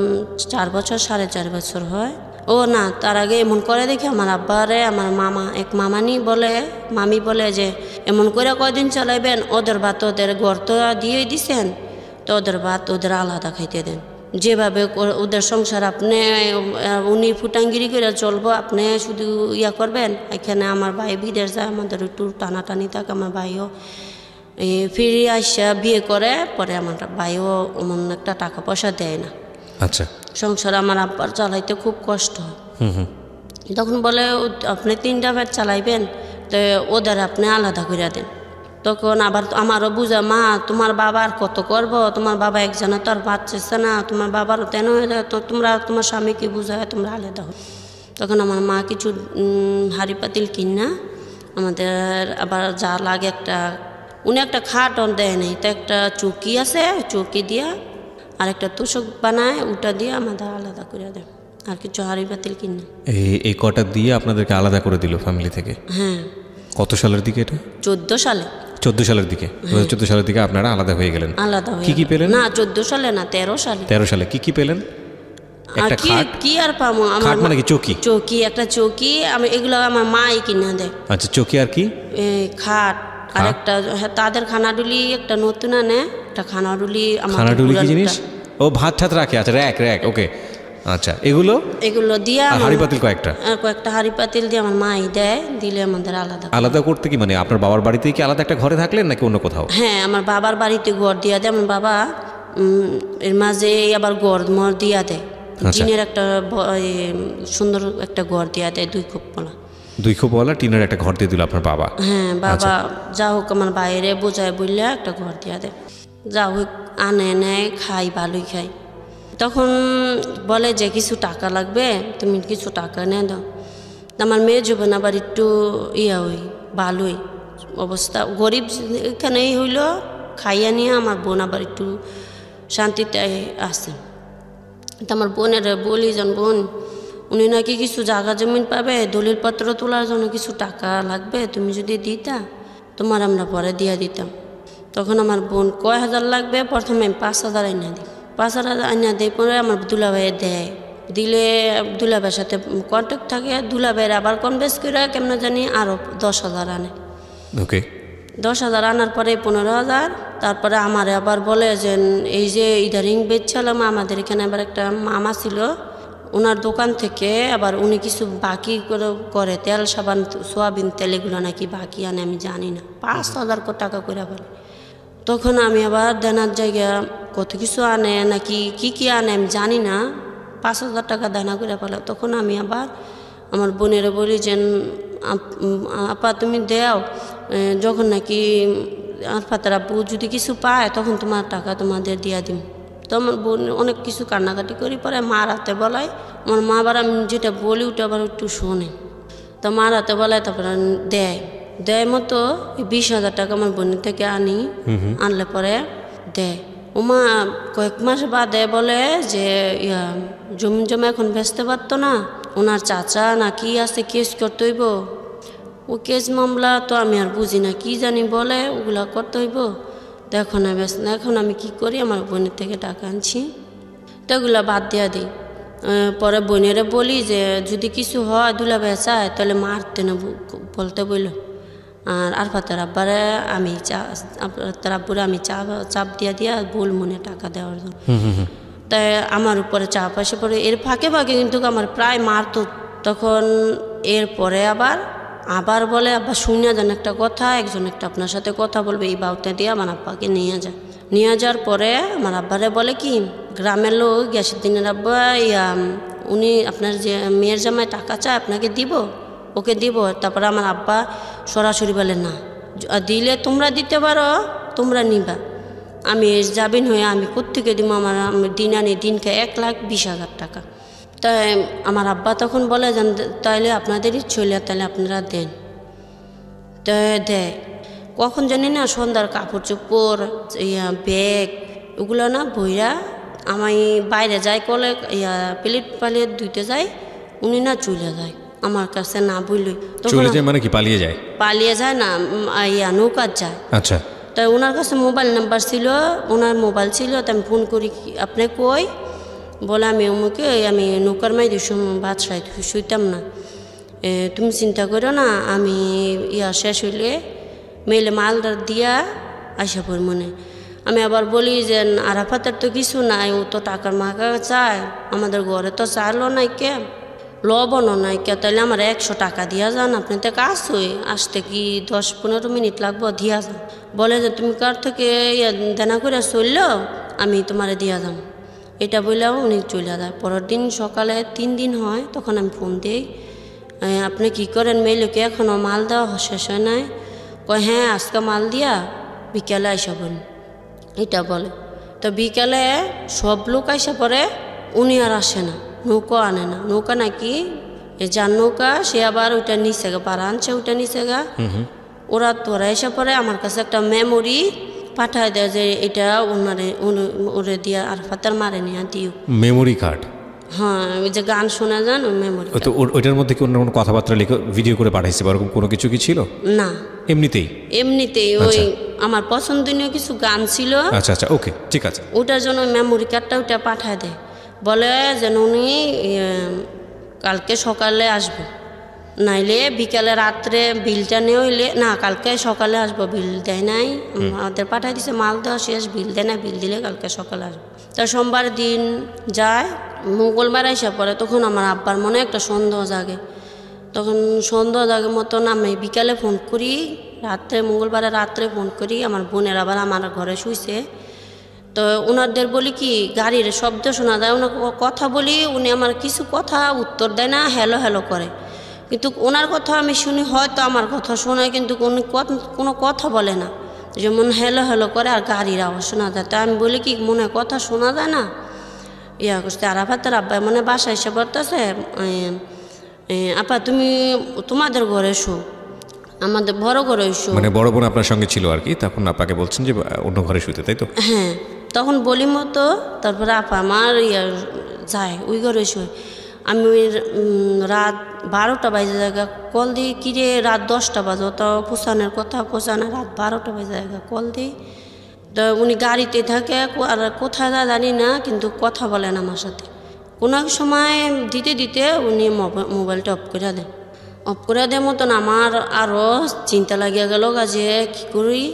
4 বছর 4.5 বছর হয়, ও না তার আগে এমন করে দেখি আমার আব্বারে আমার মামি বলে যে এমন করে কয়দিন চালাইবেন, ওদের ভাত ওদের ঘর তো দিয়ে দিছেন, তো ওদের ভাত ওদের আলাদা খাইতে দেন, যেভাবে ওদের সংসার আপনি উনি ফুটাঙ্গিরি করে চলবো, আপনি শুধু করবেন। এখানে আমার ভাই বিদেশ যায়, আমাদের একটু টানাটানি থাকে, আমার ভাইও ফিরে আসা বিয়ে করে, পরে আমার ভাইও এমন একটা টাকা পয়সা দেয় না। আচ্ছা, সংসার আমার আব্বার চালাইতে খুব কষ্ট হয়। তখন বলে আপনি 3টা পেট চালাইবেন, তো ওদের আপনি আলাদা করে দেন। তখন আবার আমারও বুঝা, মা তোমার বাবা আর কত করবো, তোমার বাবা একজনে তো আর বাঁচছে না, তোমার বাবারও তেন হয়ে যায়, তো তোমরা তোমার স্বামীকে বুঝায় তোমরা আলাদা হো। তখন আমার মা কিছু হাঁড়ি পাতিল কিনা আমাদের আবার যা লাগে একটা, উনি একটা খাটও দেয় নেই, তো একটা চৌকি আছে, চৌকি দিয়া আর একটা তোষক বানায়, ওটা দিয়ে আমাদের আলাদা করে দেয়, আর কিছু হাঁড়ি পাতিল কিনা। এই কটা দিয়ে আপনাদেরকে আলাদা করে দিল ফ্যামিলি থেকে? হ্যাঁ। কত সালের দিকে এটা? 14 সালে। 14 সালের দিকে? 2014 সালের দিকে আপনারা আলাদা হয়ে গেলেন। আলাদা হয়ে কি পেলেন? না 14 সালে না, 13 সালে। 13 সালে কি পেলেন? একটা খাট? কি আর পাবো, আমার মানে কি চৌকি? চৌকি, একটা চৌকি, আমি এগুলো আমার মাই কিনা দেয়। আচ্ছা, চৌকি আর কি? খাট আর একটা তাদের খানাডুলি একটা নতুন আনে, একটা খানাডুলি। খানাডুলি কি জিনিস? ও ভাত ঠাত রাখে, আচ্ছা র‍্যাক, ওকে। আচ্ছা, এগুলো দিয়ে হাঁড়ি পাতিল কয়েকটা হাঁড়ি পাতিল দিয়ে আমার মাই দেয়, দিলে আমাদের আলাদা করতে। কি মানে আপনার বাবার বাড়িতেই কি আলাদা একটা ঘরে থাকলেন নাকি অন্য কোথাও? হ্যাঁ, আমার বাবার বাড়িতে ঘর দিয়া দেয় আমার বাবা, এর মাঝে আবার ঘর মর দিয়া দেয়, টিনের একটা সুন্দর একটা ঘর দিয়া দেয়, 2 খোপওয়ালা টিনের একটা ঘর দিয়ে দিল আপনার বাবা? হ্যাঁ, বাবা যা হোক আমার বাইরে বোঝায় বললে একটা ঘর দিয়া দেয়, যা হোক আনে নেয়, খাই, ভালোই খাই। তখন বলে যে কিছু টাকা লাগবে, তুমি কিছু টাকা এনে দাও। আমার মেয়ে জীবন আবার একটু ভালোই অবস্থা, গরিব এখানেই হইলো, খাইয়া নিয়ে আমার বোন আবার একটু শান্তিতে আছে। তো আমার বোনের বলি, বোন উনি নাকি কিছু জায়গা জমিন পাবে, দলিলপত্র তোলার জন্য কিছু টাকা লাগবে, তুমি যদি দিতা তোমার আমরা পরে দিয়ে দিতাম। তখন আমার বোন কয় হাজার লাগবে, প্রথমে আমি 5,000 আইনা দিই, 5,000 আইনা দিয়ে পরে আমার দুলাভাইয়ে দেয়, দিলে দুলাভাইয়ের সাথে কন্ট্যাক্ট থাকে, দুলাভাইয়ের আবার কম বেশ করে কেমন জানি আরও 10,000 আনে। ওকে, 10,000 আনার পরে 15,000, তারপরে আমার আবার বলে যে এই যে ইদারিং বেচছিলাম, আমাদের এখানে আবার একটা মামা ছিল, ওনার দোকান থেকে আবার উনি কিছু বাকি করে তেল সাবান সোয়াবিন তেল এগুলো নাকি বাকি আনে, আমি জানি না, 5,000 টাকা করে বলে। তখন আমি আবার দেনার জায়গা কত কিছু আনে নাকি কি আনে আমি জানি না, 5,000 টাকা দেনা করে ফেলে। তখন আমি আবার আমার বোনের বলি যে আপা তুমি দেও, যখন নাকি আরফাতের আব্বু যদি কিছু পায় তখন তোমার টাকা তোমাদের দিয়া দিম। তো আমার বোন অনেক কিছু কান্নাকাটি করি, পরে মা রাতে বলায়, আমার মা আবার আমি যেটা বলি ওটা আবার একটু শোনে, তো মা রাতে বলায়, তারপরে দেয় মতো 20,000 টাকা আমার বোনের থেকে আনি, আনলে পরে দেয়। ওমা কয়েক মাস বাদে বলে যে জমি জমা এখন বেচতে পারতো না, ওনার চাচা না কি আছে কেস করতে হইব, ও কেস মামলা তো আমি আর বুঝি না, কি জানি বলে ওগুলা করতে হইব। তো এখন এখন আমি কি করি, আমার বোনের থেকে টাকা আনছি, তো ওগুলা বাদ দিয়া দিই। পরে বোনেরে বলি যে যদি কিছু হয় দুলাভাই চায় তাহলে মারতে না বলতে বলল। আর আরফাতের আব্বারে আমি তার আব্বুরে আমি চাপ দিয়া ভুল মনে টাকা দেওয়ার জন্য, তাই আমার উপরে চাপ আসে পড়ে। এর ফাঁকে কিন্তু আমার প্রায় মারতো। তখন এরপরে আবার বলে, আব্বা শুনিয়া যান একটা কথা, একজন একটা আপনার সাথে কথা বলবে, এই বাউটা দিয়ে আমার আব্বাকে নিয়ে যাওয়ার পরে আমার আব্বারে বলে কি, গ্রামের লোক গ্যাসের দিনের আব্বা উনি আপনার যে মেয়ের জামাই টাকা চায় আপনাকে দিব, ওকে দিব। তারপরে আমার আব্বা সরাসরি বলে না, দিলে তোমরা দিতে পারো, তোমরা নিবা, আমি জামিন হয়ে আমি কোত্থেকে দিব, আমার দিন আনি দিনকে 1,20,000 টাকা। তাই আমার আব্বা তখন বলে যান তাইলে আপনাদেরই চলে, তাহলে আপনারা দেন। তো দেয় কখন জানি না, সন্ধ্যার কাপড় চোপড় ব্যাগ ওগুলো না বইরা আমি বাইরে যাই, কলে প্লেট ধুইতে যাই, উনি না চলে যায় আমার কাছে না বললই। চলে যায় মানে কি পালিয়ে যায় না, নৌকার যায়। আচ্ছা, তাই ওনার কাছে মোবাইল নাম্বার ছিল, ওনার মোবাইল ছিল, তাই আমি ফোন করি, আপনি কই? বলে আমি অমুকে, আমি নৌকার মাই দিই বাদশায় শুইতাম না, তুমি চিন্তা করো না, আমি শেষ হইলে মেলে মালদার দিয়া আসা পর মনে। আমি আবার বলি যে আরাফাতের তো কিছু নাই, ও তো টাকার মাকা চায়, আমাদের ঘরে তো চালও নাই কে, লবণও নাই কে, তাহলে আমার 100 টাকা দিয়া যান, আপনি তো কাজ আসতে কি 10-15 মিনিট লাগবো, দিয়া যান। বলে যে তুমি কার থেকে দেনা করে চললো, আমি তোমারে দিয়া যাম, এটা বললেও উনি চলে যায়। পরের দিন সকালে 3 দিন হয়, তখন আমি ফোন দিই, আপনি কি করেন মেয়েলোকে এখনও মাল দেওয়া শেষ হয় নাই? কয় হ্যাঁ আজকে মাল দিয়া বিকালে আইসা বল, এটা বলে। তো বিকালে সব লোক আইসা পরে উনি আর আসে না, নৌকা আনে না। নৌকা নাকি যার নৌকা সে আবার ওইটা নিচে গা পাড়া আনছে, ওইটা নিচে গা। ওরা এসে পরে আমার কাছে একটা মেমোরি পাঠায় দেয় যে এটা ওরে দিয়া আর ফাতার মারে নিয়ে দিও মেমোরি কার্ড। হ্যাঁ ওই যে গান শোনা যান ওই মেমোরি। তো ওইটার মধ্যে কি অন্য কোনো কথাবার্তা লিখে ভিডিও করে পাঠাইছে বা এরকম কোনো কিছু কি ছিল? না, এমনিতেই ওই আমার পছন্দনীয় কিছু গান ছিল। আচ্ছা আচ্ছা, ওকে, ঠিক আছে। ওটার জন্য মেমোরি কার্ডটা ওটা পাঠায় দেয়, বলে যেন উনি কালকে সকালে আসবো, নাইলে বিকালে রাত্রে বিলটা নিয়ে হইলে না কালকে সকালে আসবো। বিল দেয় নাই, আমাদের পাঠাই দিছে মাল দেওয়া শেষ, বিল দেয় না, বিল দিলে কালকে সকালে আসবো। তা সোমবার দিন যায়, মঙ্গলবার এসে পড়ে। তখন আমার আব্বার মনে একটা সন্দেহ জাগে, তখন সন্দেহ জাগে মতন আমি বিকালে ফোন করি, রাত্রে মঙ্গলবারে রাত্রে ফোন করি। আমার বোনের আবার আমার ঘরে শুইছে। তো ওনাদের বলি কি গাড়ির শব্দ শোনা যায়, ওনার কথা বলি, উনি আমার কিছু কথা উত্তর দেয় না, হ্যালো হ্যালো করে। কিন্তু ওনার কথা আমি শুনি, হয়তো আমার কথা শোনে, কিন্তু কোনো কথা বলে না, যেমন হ্যালো হ্যালো করে আর গাড়ির আওয়াজ শোনা যায়। তা আমি বলি কি মনে কথা শোনা যায় না, ইয়া করছে। আরাফাতের আব্বা মানে বাসায় এসে পড়তেছে, আপা তুমি তোমাদের ঘরে এসো, আমাদের বড় ঘরে এসো। মানে বড় বোন আপনার সঙ্গে ছিল আর কি, তখন আপনাকে বলছেন যে অন্য ঘরে শুতে, তাই তো? হ্যাঁ, তখন বলি মতো। তারপরে আপা আমার যায় ওই ঘরে এসো। আমি রাত 12টা বাজে জায়গা কল দিই, কিরে রাত 10টা বাজে, তো পোষানোর কথা পোষানো, রাত 12টা বাজে জায়গা কল দিই। তো উনি গাড়িতে থাকে, আর কোথায় যা জানি না, কিন্তু কথা বলেন আমার সাথে। কোনো এক সময় দিতে দিতে উনি মোবাইলটা অফ করে দেন। অফ করে দেওয়ার মতন আমার আরও চিন্তা লাগিয়ে গেল যে কী করি।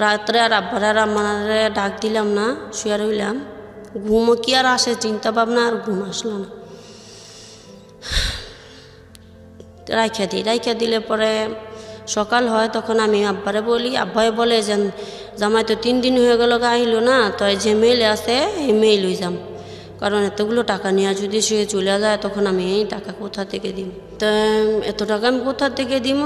রাত্রে আর আব্বার আর আমার ডাক দিলাম না, শুয়ে রইলাম। ঘুমও কি আর আসে, চিন্তা ভাবনা, আর ঘুম আসলো না। রাইখা দিলে পরে সকাল হয়, তখন আমি আব্বারে বলি, আব্বাই বলে যে জামাই তো 3 দিন হয়ে গেল আইলো না, তো যে মেইলে আছে এই মেইল হয়ে যাম, কারণ এতগুলো টাকা নিয়ে যদি সে চলে যায় তখন আমি এই টাকা কোথা থেকে দিব। তো এত টাকা আমি কোথা থেকে দিব?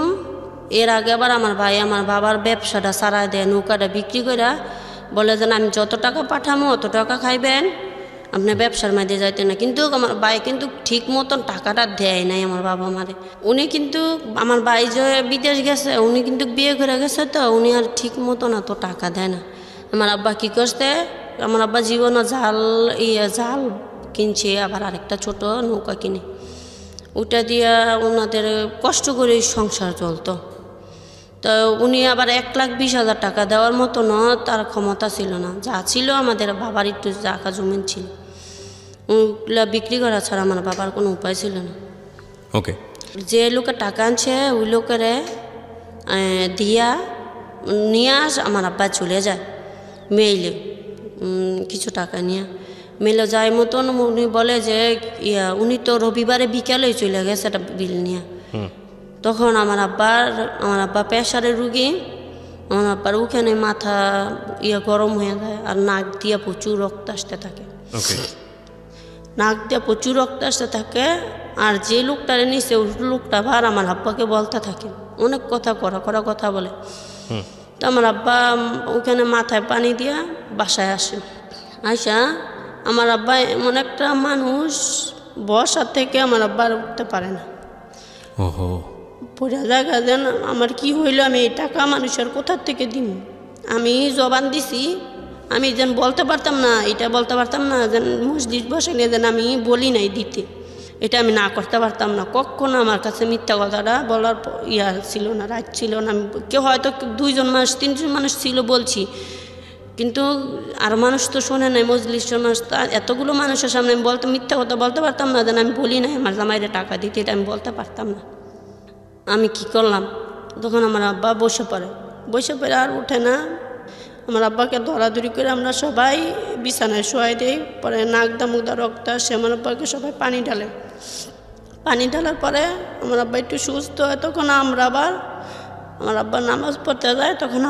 এর আগে আবার আমার ভাই আমার বাবার ব্যবসাটা সারাই দেয়, নৌকাটা বিক্রি করে বলে যে আমি যত টাকা পাঠামো অত টাকা খাইবেন, আপনার ব্যবসার মাঝে যাইতে না। কিন্তু আমার ভাই কিন্তু ঠিক মতন টাকাটা দেয় নাই আমার বাবা মারে। উনি কিন্তু আমার ভাই যে বিদেশ গেছে, উনি কিন্তু বিয়ে করে গেছে, তো উনি আর ঠিক মতন এত টাকা দেয় না। আমার আব্বা কী করছে, আমার আব্বা জীবনে জাল কিনছে, আবার আরেকটা ছোট নৌকা কিনে, ওটা দিয়া ওনাদের কষ্ট করে সংসার চলতো। তো উনি আবার 1,20,000 টাকা দেওয়ার মতন তার ক্ষমতা ছিল না। যা ছিল আমাদের বাবার একটু জায়গা জমিন ছিল, ওগুলা বিক্রি করা ছাড়া আমার বাবার কোনো উপায় ছিল না। ওকে, যে লোকের টাকা আনছে ওই লোকের দিয়া নিয়ে আমার আব্বা চলে যায় মেইলে, কিছু টাকা নিয়ে মেলে যায় মতন। উনি বলে যে উনি তো রবিবারে বিকালে চলে গেছে একটা বিল নিয়ে। তখন আমার আব্বা প্রেশারের রুগী, আমার আব্বার ওখানে মাথা গরম হয়ে যায়, আর নাক দিয়ে প্রচুর রক্ত আসতে থাকে। নাক দিয়ে প্রচুর রক্ত আসতে থাকে। আর যে লোকটারে নিছে ওই লোকটা আবার আমার আব্বাকে বলতে থাকে, অনেক কথা করা কথা বলে। তো আমার আব্বা ওখানে মাথায় পানি দিয়া বাসায় আসে। আইসা আমার আব্বা এমন একটা মানুষ, বসা থেকে আমার আব্বা উঠতে পারে না। পড়া জায়গা যেন আমার কি হইলো, আমি এই টাকা মানুষের কোথার থেকে দিব? আমি জবান দিছি, আমি যেন বলতে পারতাম না, এটা বলতে পারতাম না যেন মসজিদ বসে নিয়ে যেন আমি বলি নাই দিতে, এটা আমি না করতে পারতাম না। কখনো আমার কাছে মিথ্যা কথাটা বলার ছিল না, রাইট ছিল না। আমি কেউ হয়তো 2জন মানুষ 3জন মানুষ ছিল বলছি, কিন্তু আর মানুষ তো শোনে নাই, মজলিসের মানুষ। এতগুলো মানুষের সামনে আমি মিথ্যা কথা বলতে পারতাম না যেন আমি বলি নাই আমার জামাইরে টাকা দিতে, এটা আমি বলতে পারতাম না। আমি কি করলাম, তখন আমার আব্বা বসে পড়ে আর উঠে না। আমার আব্বাকে ধরাধরি করে আমরা সবাই বিছানায় শোয়াই দিই। পরে নাক দা মুখ দা রক্ত আসে, আমার আব্বাকে সবাই পানি ঢালার পরে আমার আব্বা একটু সুস্থ হয়। তখন আমরা আবার আমার আব্বা নামাজ পড়তে যায়, তখন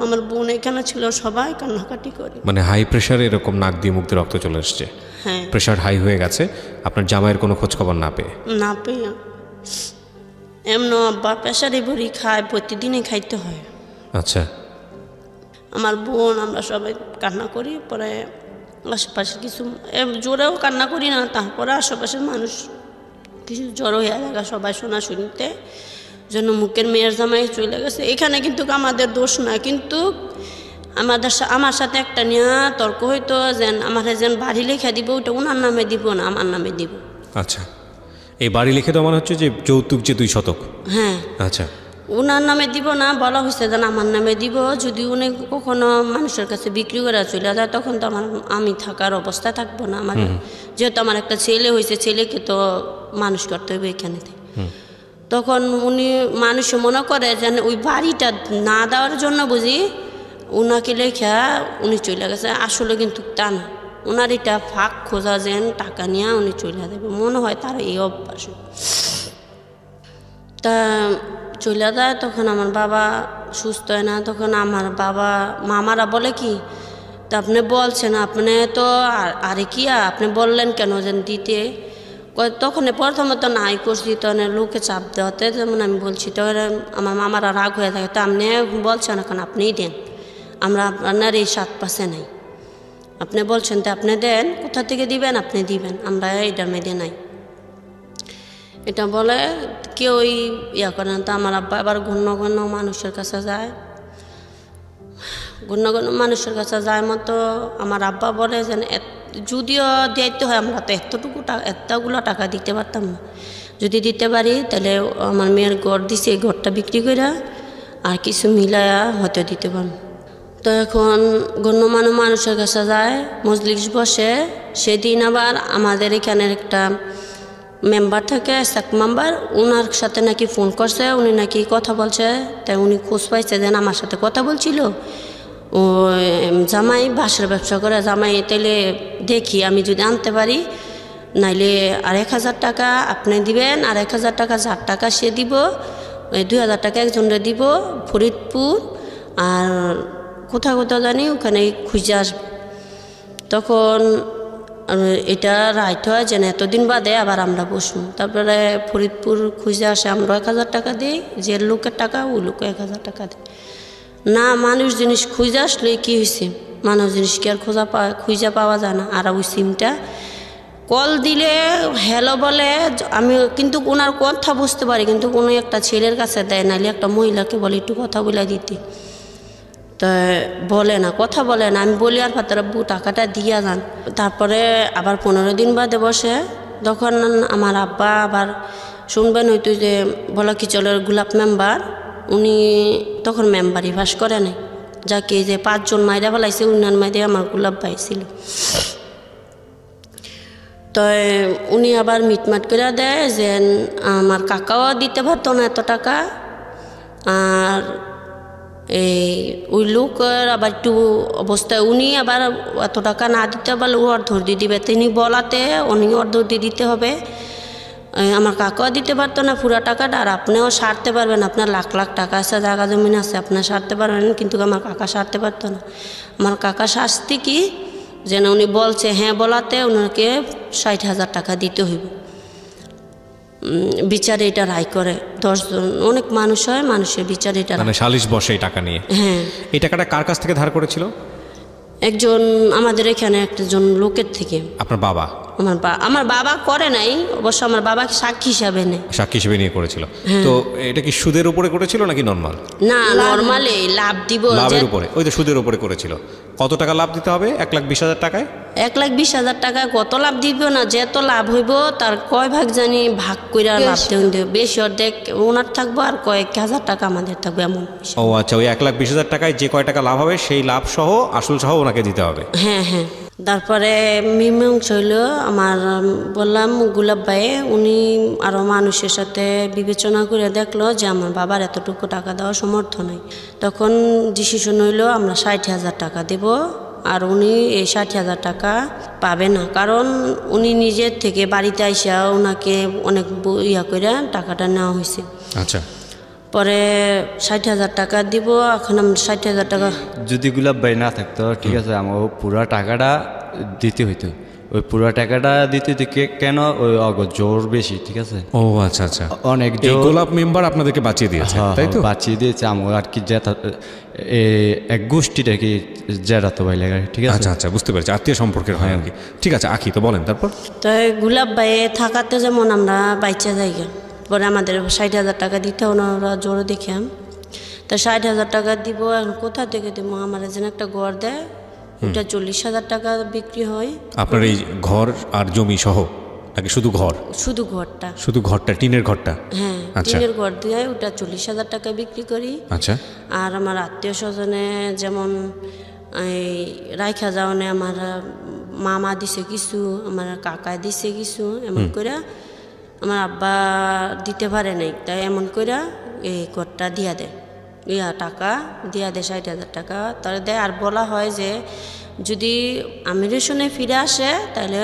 আমার বোন এখানে ছিল, সবাই কান্নাকাটি করি। মানে হাই প্রেশারে এরকম নাক দিয়ে মুখ দিয়ে রক্ত চলে আসছে। হ্যাঁ, প্রেশার হাই হয়ে গেছে, আপনার জামাইয়ের কোনো খোঁজ খবর না পেয়ে। এমন আব্বা প্রেশারে ভরি খায়, প্রতিদিনই খাইতে হয়। আচ্ছা। আমার বোন আমরা সবাই কান্না করি, পরে আশেপাশে কিছু জোরেও কান্না করি না, তারপরে আশেপাশের মানুষ কিছু জড়ো হয়ে যায়, সবাই শোনা শুনতে জন্য মুখের মেয়ের জামাই চলে গেছে। এখানে কিন্তু আমাদের দোষ না, কিন্তু আমার সাথে একটা নিয়ে তর্ক হইতো যে আমার যেন বাড়ি লেখা দিব, ওটা ওনার নামে দিব না আমার নামে দিব। আচ্ছা, এই বাড়ি লিখে দেওয়া মানে হচ্ছে যে যৌতুক যে 2 শতক। হ্যাঁ। আচ্ছা, ওনার নামে দিব না, বলা হয়েছে যেন আমার নামে দিব। যদি উনি কখনো মানুষের কাছে বিক্রি করে চলে যায় তখন তো আমি থাকার অবস্থায় থাকবো না। আমার যেহেতু আমার একটা ছেলে হয়েছে, ছেলেকে তো মানুষ করতে হবে এখানেতে। তখন উনি মানুষ মনে করে যেন ওই বাড়িটা না দেওয়ার জন্য বুঝি ওনাকে লেখা উনি চলে গেছে। আসলে কিন্তু তা না, ওনার এটা ফাঁক খোঁজা যেন টাকা নিয়ে উনি চলে যাবে, মনে হয় তার এই অভ্যাস। তা চলে যায়, তখন আমার বাবা সুস্থ হয় না। তখন আমার বাবা মামারা বলে কি, তা আপনি বলছেন, আপনি তো আরে কি আপনি বললেন কেন যেন দিতে? তখন প্রথমত নাই করছি, তখন লোকে চাপ দেওয়াতে যেমন আমি বলছি, তখন আমার মামারা রাগ হয়ে থাকে, তো আপনি বলছেন এখন আপনিই দেন, আমরা আপনার এই 7 নাই, আপনি বলছেন তো আপনি দেন, কোথা থেকে দিবেন আপনি দিবেন, আমরা এটার মেয়েদের নাই। এটা বলে কেউ ইয়া করে না। তো আমার আব্বা আবার ঘন ঘন মানুষের কাছে যায়, ঘন ঘন মানুষের কাছে যায় মতো আমার আব্বা বলে যে যদিও দিতে হয়, আমরা তো এতগুলো টাকা দিতে পারতাম না, যদি দিতে পারি তাহলে আমার মেয়ের ঘর দিছে, এই ঘরটা বিক্রি করে আর কিছু মিলায়া হয়তো দিতে পারবো। তো এখন গণ্যমান্য মানুষের কাছে যায়, মজলিস বসে। সেদিন আবার আমাদের এখানের একটা মেম্বার থাকে, সাক মেম্বার, ওনার সাথে নাকি ফোন করছে, উনি নাকি কথা বলছে। তাই উনি খোঁজ পাইছে যে আমার সাথে কথা বলছিল ও জামাই বাঁশের ব্যবসা করে, জামাই তাইলে দেখি আমি যদি আনতে পারি, নাইলে আর 1000 টাকা আপনি দিবেন, আর 1000 টাকা যার টাকা সে দিব, 2000 টাকা একজনরে দিব ফরিদপুর, আর কোথাও কোথাও জানি ওখানে খুঁজে আসবে। তখন এটা রাইট হয় যে এতদিন বাদে আবার আমরা বসবো। তারপরে ফরিদপুর খুঁজে আসে, আমরা 1000 টাকা দিই, যে লোকের টাকা ওই লোক 1000 টাকা দেয় না। মানুষ জিনিস খুঁজে আসলে কি হয়েছে, মানুষ জিনিস কি আর খুঁজে পাওয়া যায় না। আর ওই সিমটা কল দিলে হ্যালো বলে, আমি কিন্তু ওনার কথা বুঝতে পারি, কিন্তু কোনো একটা ছেলের কাছে দেয়, নাহলে একটা মহিলাকে বলে একটু কথা বলে দিতে, তো বলে না, কথা বলে না। আমি বলি আর ফাতার আব্বু টাকাটা দিয়া যান। তারপরে আবার 15 দিন বাদে বসে, তখন আমার আব্বা আবার শুনবেন হয়তো যে বলা কি চলের গোলাপ মেম্বার, উনি তখন মেম্বারই ভাস করে নাই, যাকে যে 5 জন মাইরা ফেলাইছে উনার মাইরে আমার গোলাপ ভাই ছিল। তো উনি আবার মিটমাট করে দেয় যে আমার কাকাও দিতে পারতো না এত টাকা, আর ওই লোকের আবার একটু অবস্থায় উনি আবার এত টাকা না দিতে পারলে ও অর্ধ দিয়ে দিবে, তিনি বলাতে উনি অর্ধ দিয়ে দিতে হবে। আমার কাকাও দিতে পারতো না পুরা টাকাটা, আর আপনিও সারতে পারবেন, আপনার লাখ লাখ টাকা আছে, জায়গা জমিন আছে, আপনার সারতে পারবেন, কিন্তু আমার কাকা সারতে পারতো না। আমার কাকা শাস্তি কি যেন উনি বলছে হ্যাঁ বলাতে ওনাকে 60,000 টাকা দিতে হইব। বিচারে এটা রায় করে 10 জন, অনেক মানুষ হয়, মানুষের বিচারে এটা মানে সালিশ বসে এই টাকা নিয়ে। হ্যাঁ। এই টাকাটা কার কাছ থেকে ধার করেছিল? একজন আমাদের এখানে একজন লোকের থেকে। আপনার বাবা? আমার বাবা করে নাই, অবশ্য আমার বাবাকে সাক্ষী হিসাবে নেই, সাক্ষী হিসেবে নিয়ে করেছিল। তো এটা কি সুদের উপরে করেছিল নাকি নরমাল? না, নরমালি লাভ দিব, লাভের উপরে। ওই তো সুদের উপরে করেছিল। কত টাকা লাভ দিতে হবে? 1,20,000 টাকায়? 1,20,000 টাকায় কত লাভ দিব না, যেত লাভ হইব তার কয় ভাগ জানি ভাগ করে লাভ দেবে, বেশি অর্ধেক ওনার থাকবো আর কয়েক হাজার টাকা আমাদের থাকবে, এমন। ও আচ্ছা, ওই 1,20,000 টাকায় যে কয় টাকা লাভ হবে সেই লাভ সহ আসল সহ ওনাকে দিতে হবে। হ্যাঁ হ্যাঁ। তারপরে মীমাংস হইল আমার, বললাম গোলাপ ভাই, উনি আরও মানুষের সাথে বিবেচনা করে দেখলো যে আমার বাবার এতটুকু টাকা দেওয়ার সমর্থ নাই। তখন ডিসিশন হইল আমরা 60,000 টাকা দেব, আর উনি এই 60,000 টাকা পাবে না, কারণ উনি নিজের থেকে বাড়িতে আইসা ওনাকে অনেক ইয়া করে টাকাটা নেওয়া হয়েছে। আচ্ছা। পরে 60,000 টাকা দিব। এখন আমরা 60,000 টাকা, যদি গোলাপ ভাই না থাকতো ঠিক আছে, আমার পুরা টাকাটা দিতে হইতো, ওই পুরো টাকাটা দিতে দিতে কেন ওই জোর বেশি, ঠিক আছে। ও আচ্ছা আচ্ছা, অনেক এই গোলাপ মেম্বার আপনাদেরকে বাঁচিয়ে দিয়েছে, তাই তো? বাঁচিয়ে দিয়েছে আমার আর কি, এক গোষ্ঠীটা কি জেরাতো ভাই লাগে, ঠিক আছে। আচ্ছা আচ্ছা, বুঝতে পেরেছি, আত্মীয় সম্পর্কের হয় আর কি। ঠিক আছে আখি, তো বলেন তারপর। তাই গোলাপ ভাইয়ে থাকাতে যেমন আমরা বাইচা যাই, পরে আমাদের 60,000 টাকা দিতে ওনারা জোরে দেখে, তা 60,000 টাকা দিব, এখন কোথা থেকে দিব? আমার যেন একটা ঘর দেয়, ওটা 40,000 টাকা বিক্রি হয়। আপনার এই ঘর আর জমি সহ নাকি শুধু ঘর? শুধু ঘরটা, শুধু ঘরটা, টিনের ঘরটা? হ্যাঁ, আচ্ছা। টিনের ঘর দিয়ে ওটা 40,000 টাকা বিক্রি করি। আচ্ছা। আর আমার আত্মীয় স্বজনে যেমন এই রাইখা যাওয়ানে আমার মামা দিছে কিছু, আমার কাকা দিছে কিছু, এমন করে আমার আব্বা দিতে পারে নাই, তাই এমন করে এই ঘরটা দিয়া দেয়, টাকা দিয়া দেয় 60,000 টাকা তার দেয়। আর বলা হয় যে যদি আমিরেশনে ফিরে আসে তাহলে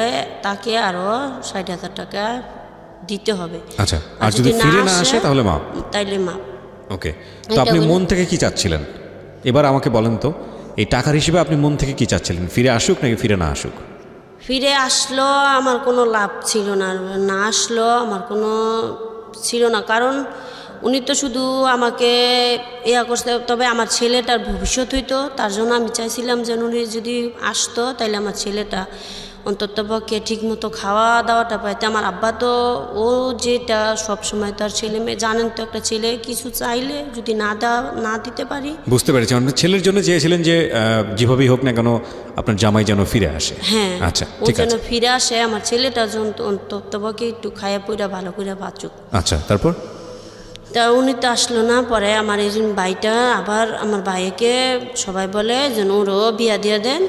তাকে আরও 60,000 টাকা দিতে হবে। আচ্ছা, আর যদি ফিরে না আসে তাহলে মাপ? তাইলে মাপ। ওকে, তো আপনি মন থেকে কি চাচ্ছিলেন এবার আমাকে বলেন তো? এই টাকার হিসেবে আপনি মন থেকে কি চাচ্ছিলেন, ফিরে আসুক নাকি ফিরে না আসুক? ফিরে আসলো আমার কোনো লাভ ছিল না, না আসলো আমার কোনো ছিল না, কারণ উনি তো শুধু আমাকে ইয়া করতে, তবে আমার ছেলেটার ভবিষ্যৎ হইতো, তার জন্য আমি চাইছিলাম যে উনি যদি আসতো তাইলে আমার ছেলেটা অন্তত পক্ষে ঠিক মতো খাওয়া দাওয়াটা পাইতে। আমার আব্বা তো ও যেটা সবসময় তার ছেলে মেয়ে, জানেন তো একটা ছেলে কিছু চাইলে যদি না দিতে পারি। বুঝতে পেরেছি, আপনার ছেলের জন্য চেয়েছিলেন যে যেভাবেই হোক না কেন আপনার জামাই যেন ফিরে আসে। হ্যাঁ, আচ্ছা, ও ঠিক যেন আছে, ফিরে আসে, আমার ছেলেটা অন্তত পক্ষে একটু খাইয়া পইরা ভালো করে বাঁচুক। আচ্ছা, তারপর? তা উনি তো আসলো না। পরে আমার এই ভাইটা আবার আমার ভাইকে সবাই বলে যে ওরও বিয়া দিয়ে দেন,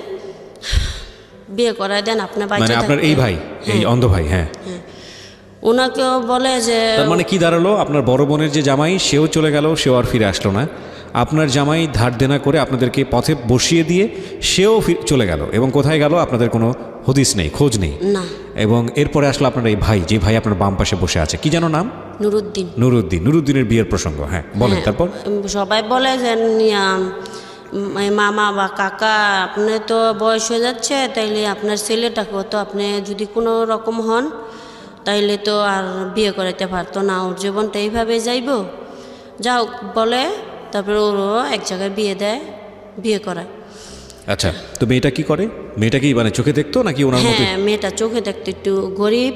বিয়ে করায় দেন, আপনার ভাই। মানে আপনার এই ভাই, এই অন্ধ ভাই? হ্যাঁ, ওনাকেও বলে যে, তার মানে কি দাঁড়ালো, আপনার বড় বোনের যে জামাই সেও চলে গেল, সেও আর ফিরে আসলো না। আপনার জামাই ধার দেনা করে আপনাদেরকে পথে বসিয়ে দিয়ে সেও চলে গেল, এবং কোথায় গেল আপনাদের কোনো হদিস নেই, খোঁজ নেই। না। এবং এরপরে আসলো আপনার এই ভাই, যে ভাই আপনার বাম পাশে বসে আছে, কি যেন নাম? নুরুদ্দিন। নুরুদ্দিনের বিয়ের প্রসঙ্গ, হ্যাঁ বলেন তারপর। সবাই বলে যে মামা বা কাকা আপনি তো বয়স হয়ে যাচ্ছে, তাইলে আপনার ছেলেটাকেও তো আপনি যদি কোনো রকম হন তাইলে তো আর বিয়ে করাইতে পারতো না, ওর জীবনটা এইভাবে যাইব। যাও বলে, তারপরে ওরও এক জায়গায় বিয়ে দেয়, বিয়ে করায়। আচ্ছা, তো মেয়েটা কি করে? মেয়েটা কি মানে চোখে দেখতো নাকি ওনার মতো? হ্যাঁ, মেয়েটা চোখে দেখতো, একটু গরিব।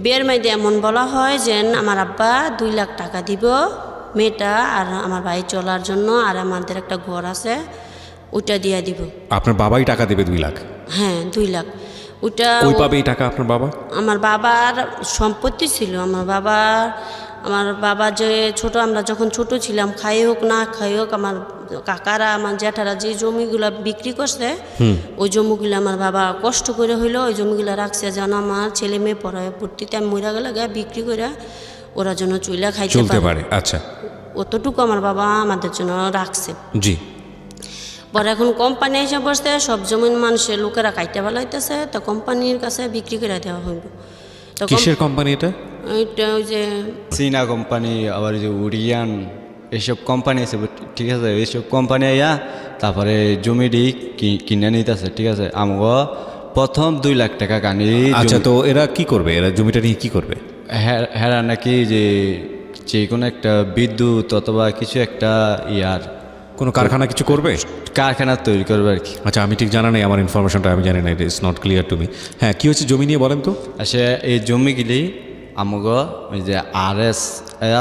বিয়ের মেয়েদের এমন বলা হয় যে আমার আব্বা 2 লাখ টাকা দিব মেয়েটা আর আমার ভাই চলার জন্য, আর আমাদের একটা ঘর আছে ওইটা দিয়ে দিব। আপনার বাবাই টাকা দেবে 2 লাখ? হ্যাঁ, 2 লাখ। ওইটা কই পাবে এই টাকা আপনার বাবা? আমার বাবার সম্পত্তি ছিল। আমার বাবা যে আমরা যখন ছোট ছিলাম, খাই হোক না খাই হোক, আমার কাকারা আমার জ্যাঠারা যে জমিগুলো বিক্রি করছে, ওই জমিগুলো আমার বাবা কষ্ট করে হইলো ওই জমিগুলো রাখছে যেন আমার ছেলে মেয়ে পড়ায় পড়তিতে আমি মরে গেলে বিক্রি করে ওরা যেন চুলা খাইতে পারে। আচ্ছা, অতটুকু আমার বাবা আমাদের জন্য রাখছে। জি। পরে এখন কোম্পানি এসে বসতে সব জমিন মানুষের লোকেরা কাইতে বেলাইতেছে, তো কোম্পানির কাছে বিক্রি করে দেওয়া হইব। কিসের কোম্পানি এটা? এটা ওই যে চীনা কোম্পানি, আবার যে উড়িয়ান, এইসব কোম্পানি আছে, ঠিক আছে। এইসব কোম্পানি আইয়া তারপরে জমিটি কিনে নিতেছে, ঠিক আছে। আমগো প্রথম 2 লাখ টাকা কানি। আচ্ছা, তো এরা কি করবে? এরা জমিটা নিয়ে কি করবে? হ্যাঁ, নাকি যে কোনো একটা বিদ্যুৎ অথবা কিছু একটা কোনো কারখানা কিছু করবে, কারখানা তৈরি করবে আর কি। আচ্ছা, আমি ঠিক জানা নেই, আমার ইনফরমেশনটা আমি জানি না, it is not clear to me. হ্যাঁ, কি হচ্ছে জমি নিয়ে বলেন তো? আচ্ছা, এই জমিগুলি আমগো ওই যে RS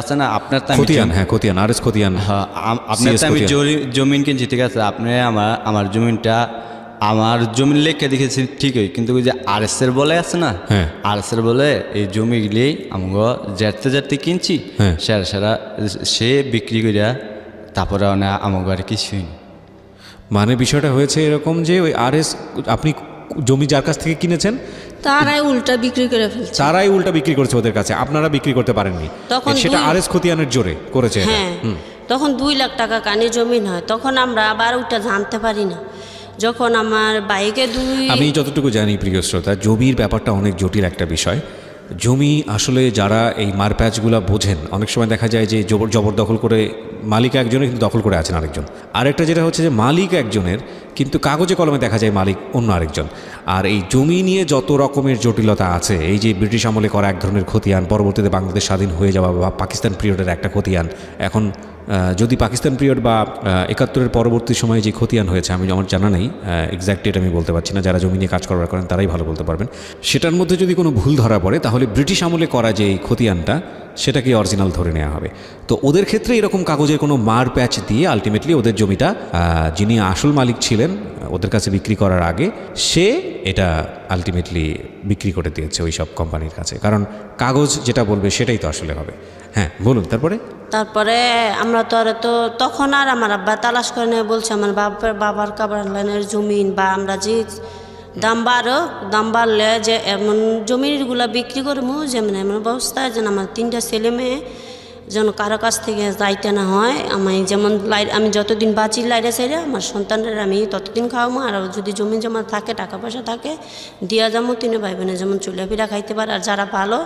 আছে না আপনার, খতিয়ান। হ্যাঁ, খতিয়ান, RS খতিয়ান। হ্যাঁ, আপনার আমি জমিন কিনছি, ঠিক আছে। আপনি আমার জমিনটা আমার জমিন লেখা দেখেছি ঠিকই, কিন্তু ওই যে RS এর বলে আছে না, RS এর বলে এই জমিগুলি আমগো যেতে কিনছি, সেরা সে বিক্রি করিয়া তারপরে আমাকে আর কিছুই। মানে বিষয়টা হয়েছে এরকম যে ওই RS, আপনি জমি যার কাছ থেকে কিনেছেন তারাই উল্টা বিক্রি করে ফেলছে, তারাই উল্টা বিক্রি করছে ওদের কাছে, আপনারা বিক্রি করতে পারেননি, সেটা RS খতিয়ানের জোরে করেছে। হ্যাঁ, তখন 2 লাখ টাকা কানি জমিন হয়, তখন আমরা আবার ওইটা জানতে পারি না। যখন আমার বাইকে আমি যতটুকু জানি প্রিয় শ্রোতা, জমির ব্যাপারটা অনেক জটিল একটা বিষয়। জমি আসলে যারা এই মারপ্যাচগুলো বোঝেন, অনেক সময় দেখা যায় যে জবরদখল করে মালিক একজনের কিন্তু দখল করে আছেন আরেকজন। আরেকটা যেটা হচ্ছে যে মালিক একজনের কিন্তু কাগজে কলমে দেখা যায় মালিক অন্য আরেকজন। আর এই জমি নিয়ে যত রকমের জটিলতা আছে, এই যে ব্রিটিশ আমলে করা এক ধরনের খতিয়ান, পরবর্তীতে বাংলাদেশ স্বাধীন হয়ে যাওয়া বা পাকিস্তান পিরিয়ডের একটা খতিয়ান, এখন যদি পাকিস্তান পিরিয়ড বা ৭১-এর পরবর্তী সময়ে যে খতিয়ান হয়েছে, আমার জানা নেই এক্স্যাক্ট ডেট, আমি বলতে পারছি না, যারা জমি নিয়ে কাজ করার করেন তারাই ভালো বলতে পারবেন। সেটার মধ্যে যদি কোনো ভুল ধরা পড়ে তাহলে ব্রিটিশ আমলে করা যে এই খতিয়ানটা সেটাকে অরিজিনাল ধরে নেওয়া হবে। তো ওদের ক্ষেত্রে এরকম কাগজের কোনো মার প্যাচ দিয়ে আলটিমেটলি ওদের জমিটা যিনি আসল মালিক ছিলেন ওদের কাছে বিক্রি করার আগে সে এটা আলটিমেটলি বিক্রি করে দিয়েছে ওই সব কোম্পানির কাছে, কারণ কাগজ যেটা বলবে সেটাই তো আসলে হবে। হ্যাঁ বলুন। তারপরে আমরা তো তখন আর আমার আব্বা তালাশ করে নিয়ে বলছে আমার বাবার কাবার লাইনের জমিন বা আমরা যে দাম বাড়লে যে এমন জমিগুলা বিক্রি করবো যেমন এমন অবস্থায় যেন আমার 3টা ছেলে মেয়ে যেন কারো কাছ থেকে যাইতে না হয়। আমি যেমন আমি যতদিন বাঁচি লাইরে সাইরে আমার সন্তানরা আমি ততদিন খাওয়াবো, আর যদি জমি জমা থাকে টাকা পয়সা থাকে দিয়া যাবো 3 ভাই বোনে যেমন চুলে ফিরা খাইতে পারে, আর যারা ভালো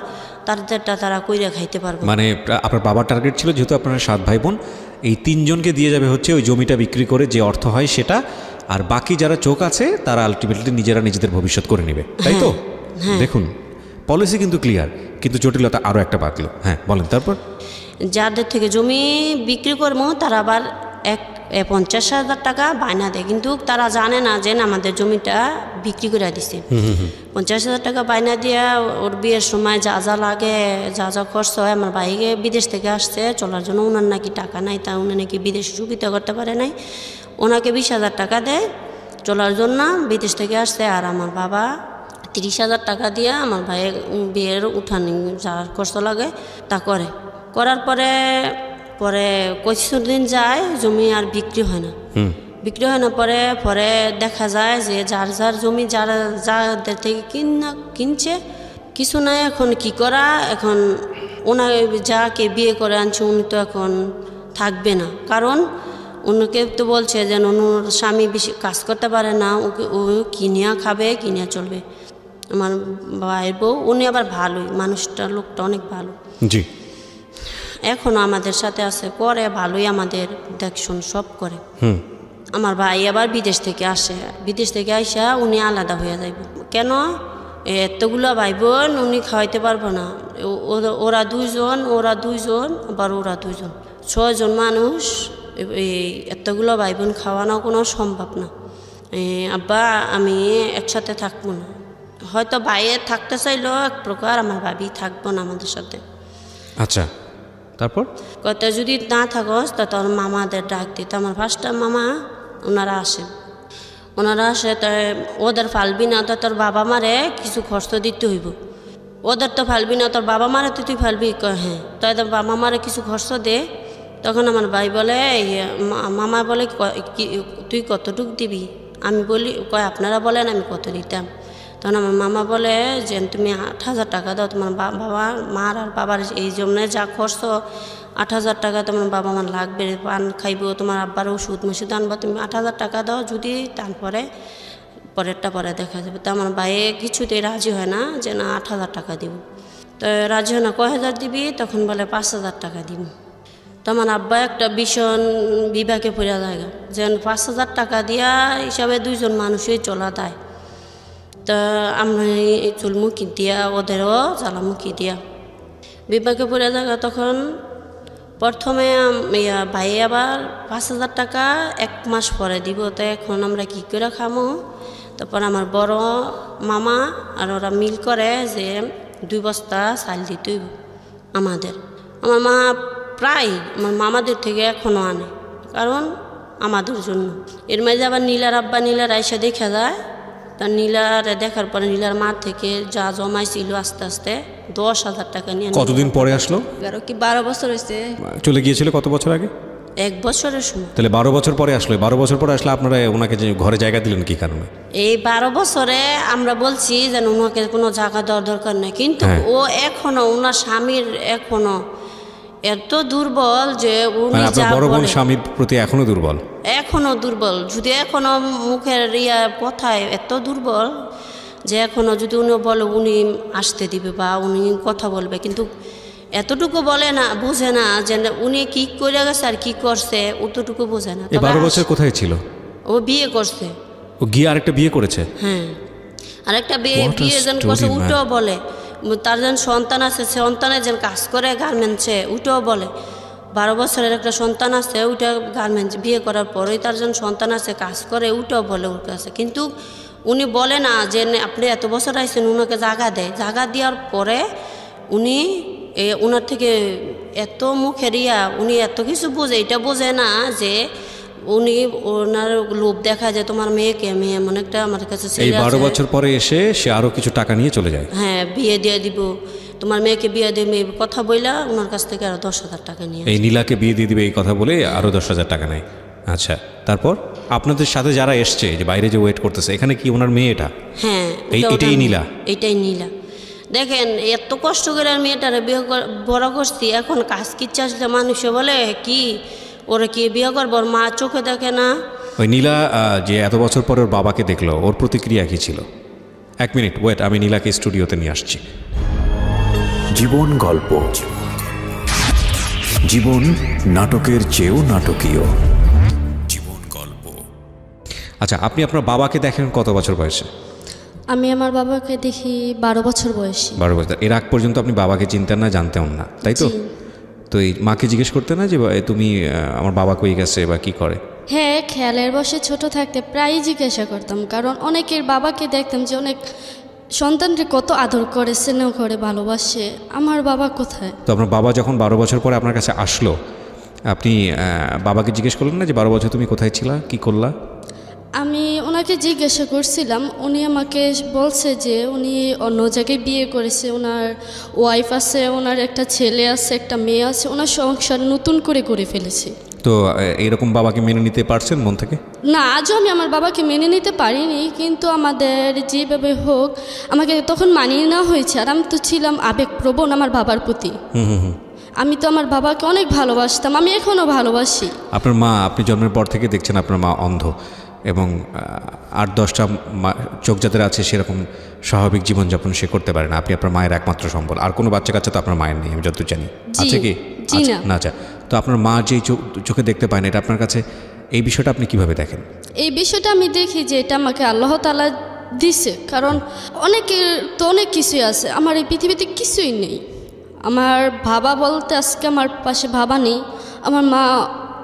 তাদেরটা তারা কইরা খাইতে পারবে। মানে আপনার বাবার টার্গেট ছিল যেহেতু আপনারা 7 ভাই বোন, এই 3 জনকে দিয়ে যাবে হচ্ছে ওই জমিটা বিক্রি করে যে অর্থ হয় সেটা, আর বাকি যারা চোখ আছে তারা আলটিমেটলি নিজেরা নিজেদের ভবিষ্যৎ করে নেবে, তাই তো? দেখুন পলিসি কিন্তু ক্লিয়ার, কিন্তু জটিলতা আরও একটা বাড়লো। হ্যাঁ বলেন। তারপর যাদের থেকে জমি বিক্রি করবো তারা আবার 50,000 টাকা বায়না দেয়, কিন্তু তারা জানে না যে আমাদের জমিটা বিক্রি করে দিছে। 50,000 টাকা বায়না দিয়া ওর বিয়ের সময় যা যা লাগে, যা যা খরচ হয়, আমার ভাইকে বিদেশ থেকে আসছে চলার জন্য, ওনার নাকি টাকা নাই, তা উনি নাকি বিদেশে সুবিধা করতে পারে নাই, ওনাকে 20,000 টাকা দেয় চলার জন্য, বিদেশ থেকে আসছে। আর আমার বাবা 30,000 টাকা দিয়ে আমার ভাইয়ের বিয়ের উঠানি যা খরচ লাগে তা করার পরে কিছুদিন যায় জমি আর বিক্রি হয় না। পরে দেখা যায় যে যার জমি যাদের থেকে কিনছে কিছু নাই, এখন কি করা, এখন ওনার যাকে বিয়ে করে আনছে উনি তো এখন থাকবে না, কারণ ওনাকে তো বলছে যে ওনার স্বামী বেশি কাজ করতে পারে না, ও কিনিয়া খাবে, কিনিয়া চলবে। আমার ভাইয়ের বউ উনি আবার ভালোই, মানুষটা লোকটা অনেক ভালো, জি, এখনো আমাদের সাথে আছে, করে ভালোই, আমাদের দেখশন সব করে। আমার ভাই আবার বিদেশ থেকে আসা উনি আলাদা হয়ে যাইব। কেন? এতগুলো ভাই বোন উনি খাওয়াইতে পারবো না, ওরা দুইজন আবার ওরা দুইজন, 6 জন মানুষ, এতগুলো ভাই বোন খাওয়ানো কোনো সম্ভব না। আব্বা আমি একসাথে থাকবো না, হয়তো ভাইয়ে থাকতে চাইলেও এক প্রকার আমার ভাবি থাকবো না আমাদের সাথে। আচ্ছা, তারপর কত যদি না থাকস তা তোর মামাদের ডাক দিত। আমার ফার্স্টটা মামা ওনারা আসে, তাই ওদের ফালবি না তো তোর বাবা মারে কিছু খরচ দিতে হইব, ওদের তো ফালবি না তোর বাবা মারে তো তুই ফালবি। হ্যাঁ, তাই তোর বাবা মারে কিছু খরচ দে। তখন আমার ভাই বলে, মামা বলে তুই কতটুক দিবি? আমি বলি আপনারা বলেন আমি কত দিতাম। তখন আমার মামা বলে যে তুমি 8,000 টাকা দাও, তোমার মার আর বাবার এই জন্য যা খরচ 8,000 টাকা তোমার বাবা মার লাগবে, পান খাইব, তোমার আব্বার ওষুধ মসুদ আনবো, তুমি 8,000 টাকা দাও, যদি তারপরে পরেরটা পরে দেখা যাবে। তো আমার ভাইয়ে কিছুতেই রাজি হয় না যে না 8,000 টাকা দিব। তো রাজি হয় না, কয় হাজার দিবি? তখন বলে 5,000 টাকা দিব। তো আমার আব্বা একটা ভীষণ বিভাগে পড়া জায়গা, যেন 5,000 টাকা দিয়া হিসাবে 2 জন মানুষই চলা দেয়। তা আমরা চুলমুখি দিয়া ওদেরও জ্বালামুখি দিয়া বিভাগে পড়ে জায়গা। তখন প্রথমে ভাই আবার 5,000 টাকা 1 মাস পরে দিব। তো এখন আমরা কী করে খামো? তারপর আমার বড় মামা আর ওরা মিল করে যে 2 বস্তা চাল দিতে হইব আমাদের। আমার মা প্রায় আমার মামাদের থেকে এখনও আনে, কারণ আমাদের জন্য। এর মাঝে আবার নীলার আব্বা নীলার আইসা দেখা যায়, তা নীলার দেখার পরে নীলার মা থেকে যা জমাইছিল আস্তে আস্তে 10,000 টাকা নিয়ে। কতদিন পরে আসলো? 11 কি 12 বছর হয়েছে। চলে গিয়েছিল কত বছর আগে? 1 বছরের সময়। তাহলে 12 বছর পরে আসলো। 12 বছর পরে আসলে আপনারা ওনাকে যে ঘরে জায়গা দিলেন কি কারণে? এই 12 বছরে আমরা বলছি যে ওনাকে কোনো জায়গা দেওয়ার দরকার নেই, কিন্তু ও এখনো ওনার স্বামীর এখনো এত দুর্বল যে উনি আপনার বড় বোন স্বামীর প্রতি এখনো দুর্বল। যদি এখনো মুখের কথায় এত দুর্বল যে এখনও যদি উনি বলে উনি আসতে দিবে বা উনি কথা বলবে, কিন্তু এতটুকু বলে না, বোঝে না যে উনি কি করে গেছে আর কি করছে, অতটুকু বোঝে না। 12 বছর কোথায় ছিল? ও বিয়ে করছে। ও গিয়ে আরেকটা বিয়ে করেছে? হ্যাঁ, আরেকটা বিয়ে যেন করছে, উঠেও বলে তার যেন সন্তান আছে, সন্তানের যেন কাজ করে গার্মেন্টসে, উঠেও বলে 12 বছরের একটা সন্তান আছে, ওইটা গার্মেন্টস বিয়ে করার পরেই তার যেন সন্তান আছে, কাজ করে, উঠেও বলে ওর কাছে। কিন্তু উনি বলে না যে আপনি এত বছর আইছেন, ওনাকে জায়গা দেয়, জায়গা দেওয়ার পরে উনি ওনার থেকে এত মুখের উনি এত কিছু বোঝে, এটা বোঝে না যে উনি ওনার লোভ দেখা যায়, তোমার মেয়েকে, মেয়ে এমন একটা আমার কাছে এই 12 বছর পরে এসে সে আরো কিছু টাকা নিয়ে চলে যায়। হ্যাঁ, বিয়ে দিয়ে দিব, তোমার মেয়েকে বিয়ে দিয়ে মেয়ে কথা বইলা ওনার কাছ থেকে আরো 10,000 টাকা নিয়ে, এই নীলাকে বিয়ে দিয়ে দিবে এই কথা বলে আরো 10,000 টাকা নেয়। আচ্ছা, তারপর আপনাদের সাথে যারা এসছে, যে বাইরে যে ওয়েট করতেছে, এখানে কি ওনার মেয়ে এটা? হ্যাঁ, এটাই নীলা? এইটাই নীলা। দেখেন এত কষ্ট করে আর মেয়েটারে বিয়ে বড় করছি, এখন কাজ কিচ্ছা আসলে মানুষে বলে কি ওরা কি বিয়ে করবো, ওর মা চোখে দেখে না। ওই নীলা যে এত বছর পর ওর বাবাকে দেখলো, ওর প্রতিক্রিয়া কি ছিল? 1 মিনিট ওয়েট, আমি নীলাকে স্টুডিওতে নিয়ে আসছি। জীবন গল্প, জীবন নাটকের চেয়েও নাটকীয়। জীবন গল্প। আচ্ছা, আপনি আপনার বাবাকে দেখেন কত বছর বয়সে? আমি আমার বাবাকে দেখি 12 বছর বয়সী। 12 বছর। এর আগ পর্যন্ত আপনি বাবাকে চিনতেন না, জানতেন না, তাই তো? তো এই মাকে জিজ্ঞেস করতে না যে তুমি আমার বাবা কই গেছে বা কি করে? হ্যাঁ, খেয়ালের বসে ছোট থাকতে প্রায়ই জিজ্ঞাসা করতাম, কারণ অনেকের বাবাকে দেখতাম যে অনেক সন্তানকে কত আদর করে, স্নেহ করে, ভালোবাসে। আমার বাবা কোথায়? তো আপনার বাবা যখন 12 বছর পরে আপনার কাছে আসলো, আপনি বাবাকে জিজ্ঞেস করলেন না যে 12 বছর তুমি কোথায় ছিলা, কি করলা? আমি ওনাকে জিজ্ঞাসা করছিলাম, উনি আমাকে বলছে যে উনি অন্য জায়গায় বিয়ে করেছে, ওনার ওয়াইফ আছে, ওনার একটা ছেলে আছে, একটা মেয়ে আছে, ওনার সংসার নতুন করে ফেলেছে। তো এইরকম বাবাকে মেনে নিতে পারছেন মন থেকে? না, আজও আমি আমার বাবাকে মেনে নিতে পারিনি, কিন্তু আমাদের যেভাবে হোক আমাকে তখন মানিয়ে নেওয়া হয়েছে। আর আমি তো ছিলাম আবেগপ্রবণ আমার বাবার প্রতি। আমি তো আমার বাবাকে অনেক ভালোবাসতাম, আমি এখনও ভালোবাসি। আপনার মা, আপনি জন্মের পর থেকে দেখছেন আপনার মা অন্ধ, এবং 8-10টা চোখ যাদের আছে সেরকম স্বাভাবিক জীবনযাপন সে করতে পারে না। আপনি আপনার মায়ের একমাত্র সম্বল, আর কোনো বাচ্চা কাচ্চা তো আপনার মায়ের নেই আমি যতদূর জানি। আছে কি? না। আচ্ছা, তো আপনার মা যেই চোখে দেখতে পায় না, এটা আপনার কাছে এই বিষয়টা আপনি কিভাবে দেখেন? এই বিষয়টা আমি দেখি যে এটা আমাকে আল্লাহ তাআলা দিছে, কারণ অনেকের তো অনেক কিছুই আছে, আমার এই পৃথিবীতে কিছুই নেই। আমার বাবা বলতে আজকে আমার পাশে বাবা নেই, আমার মা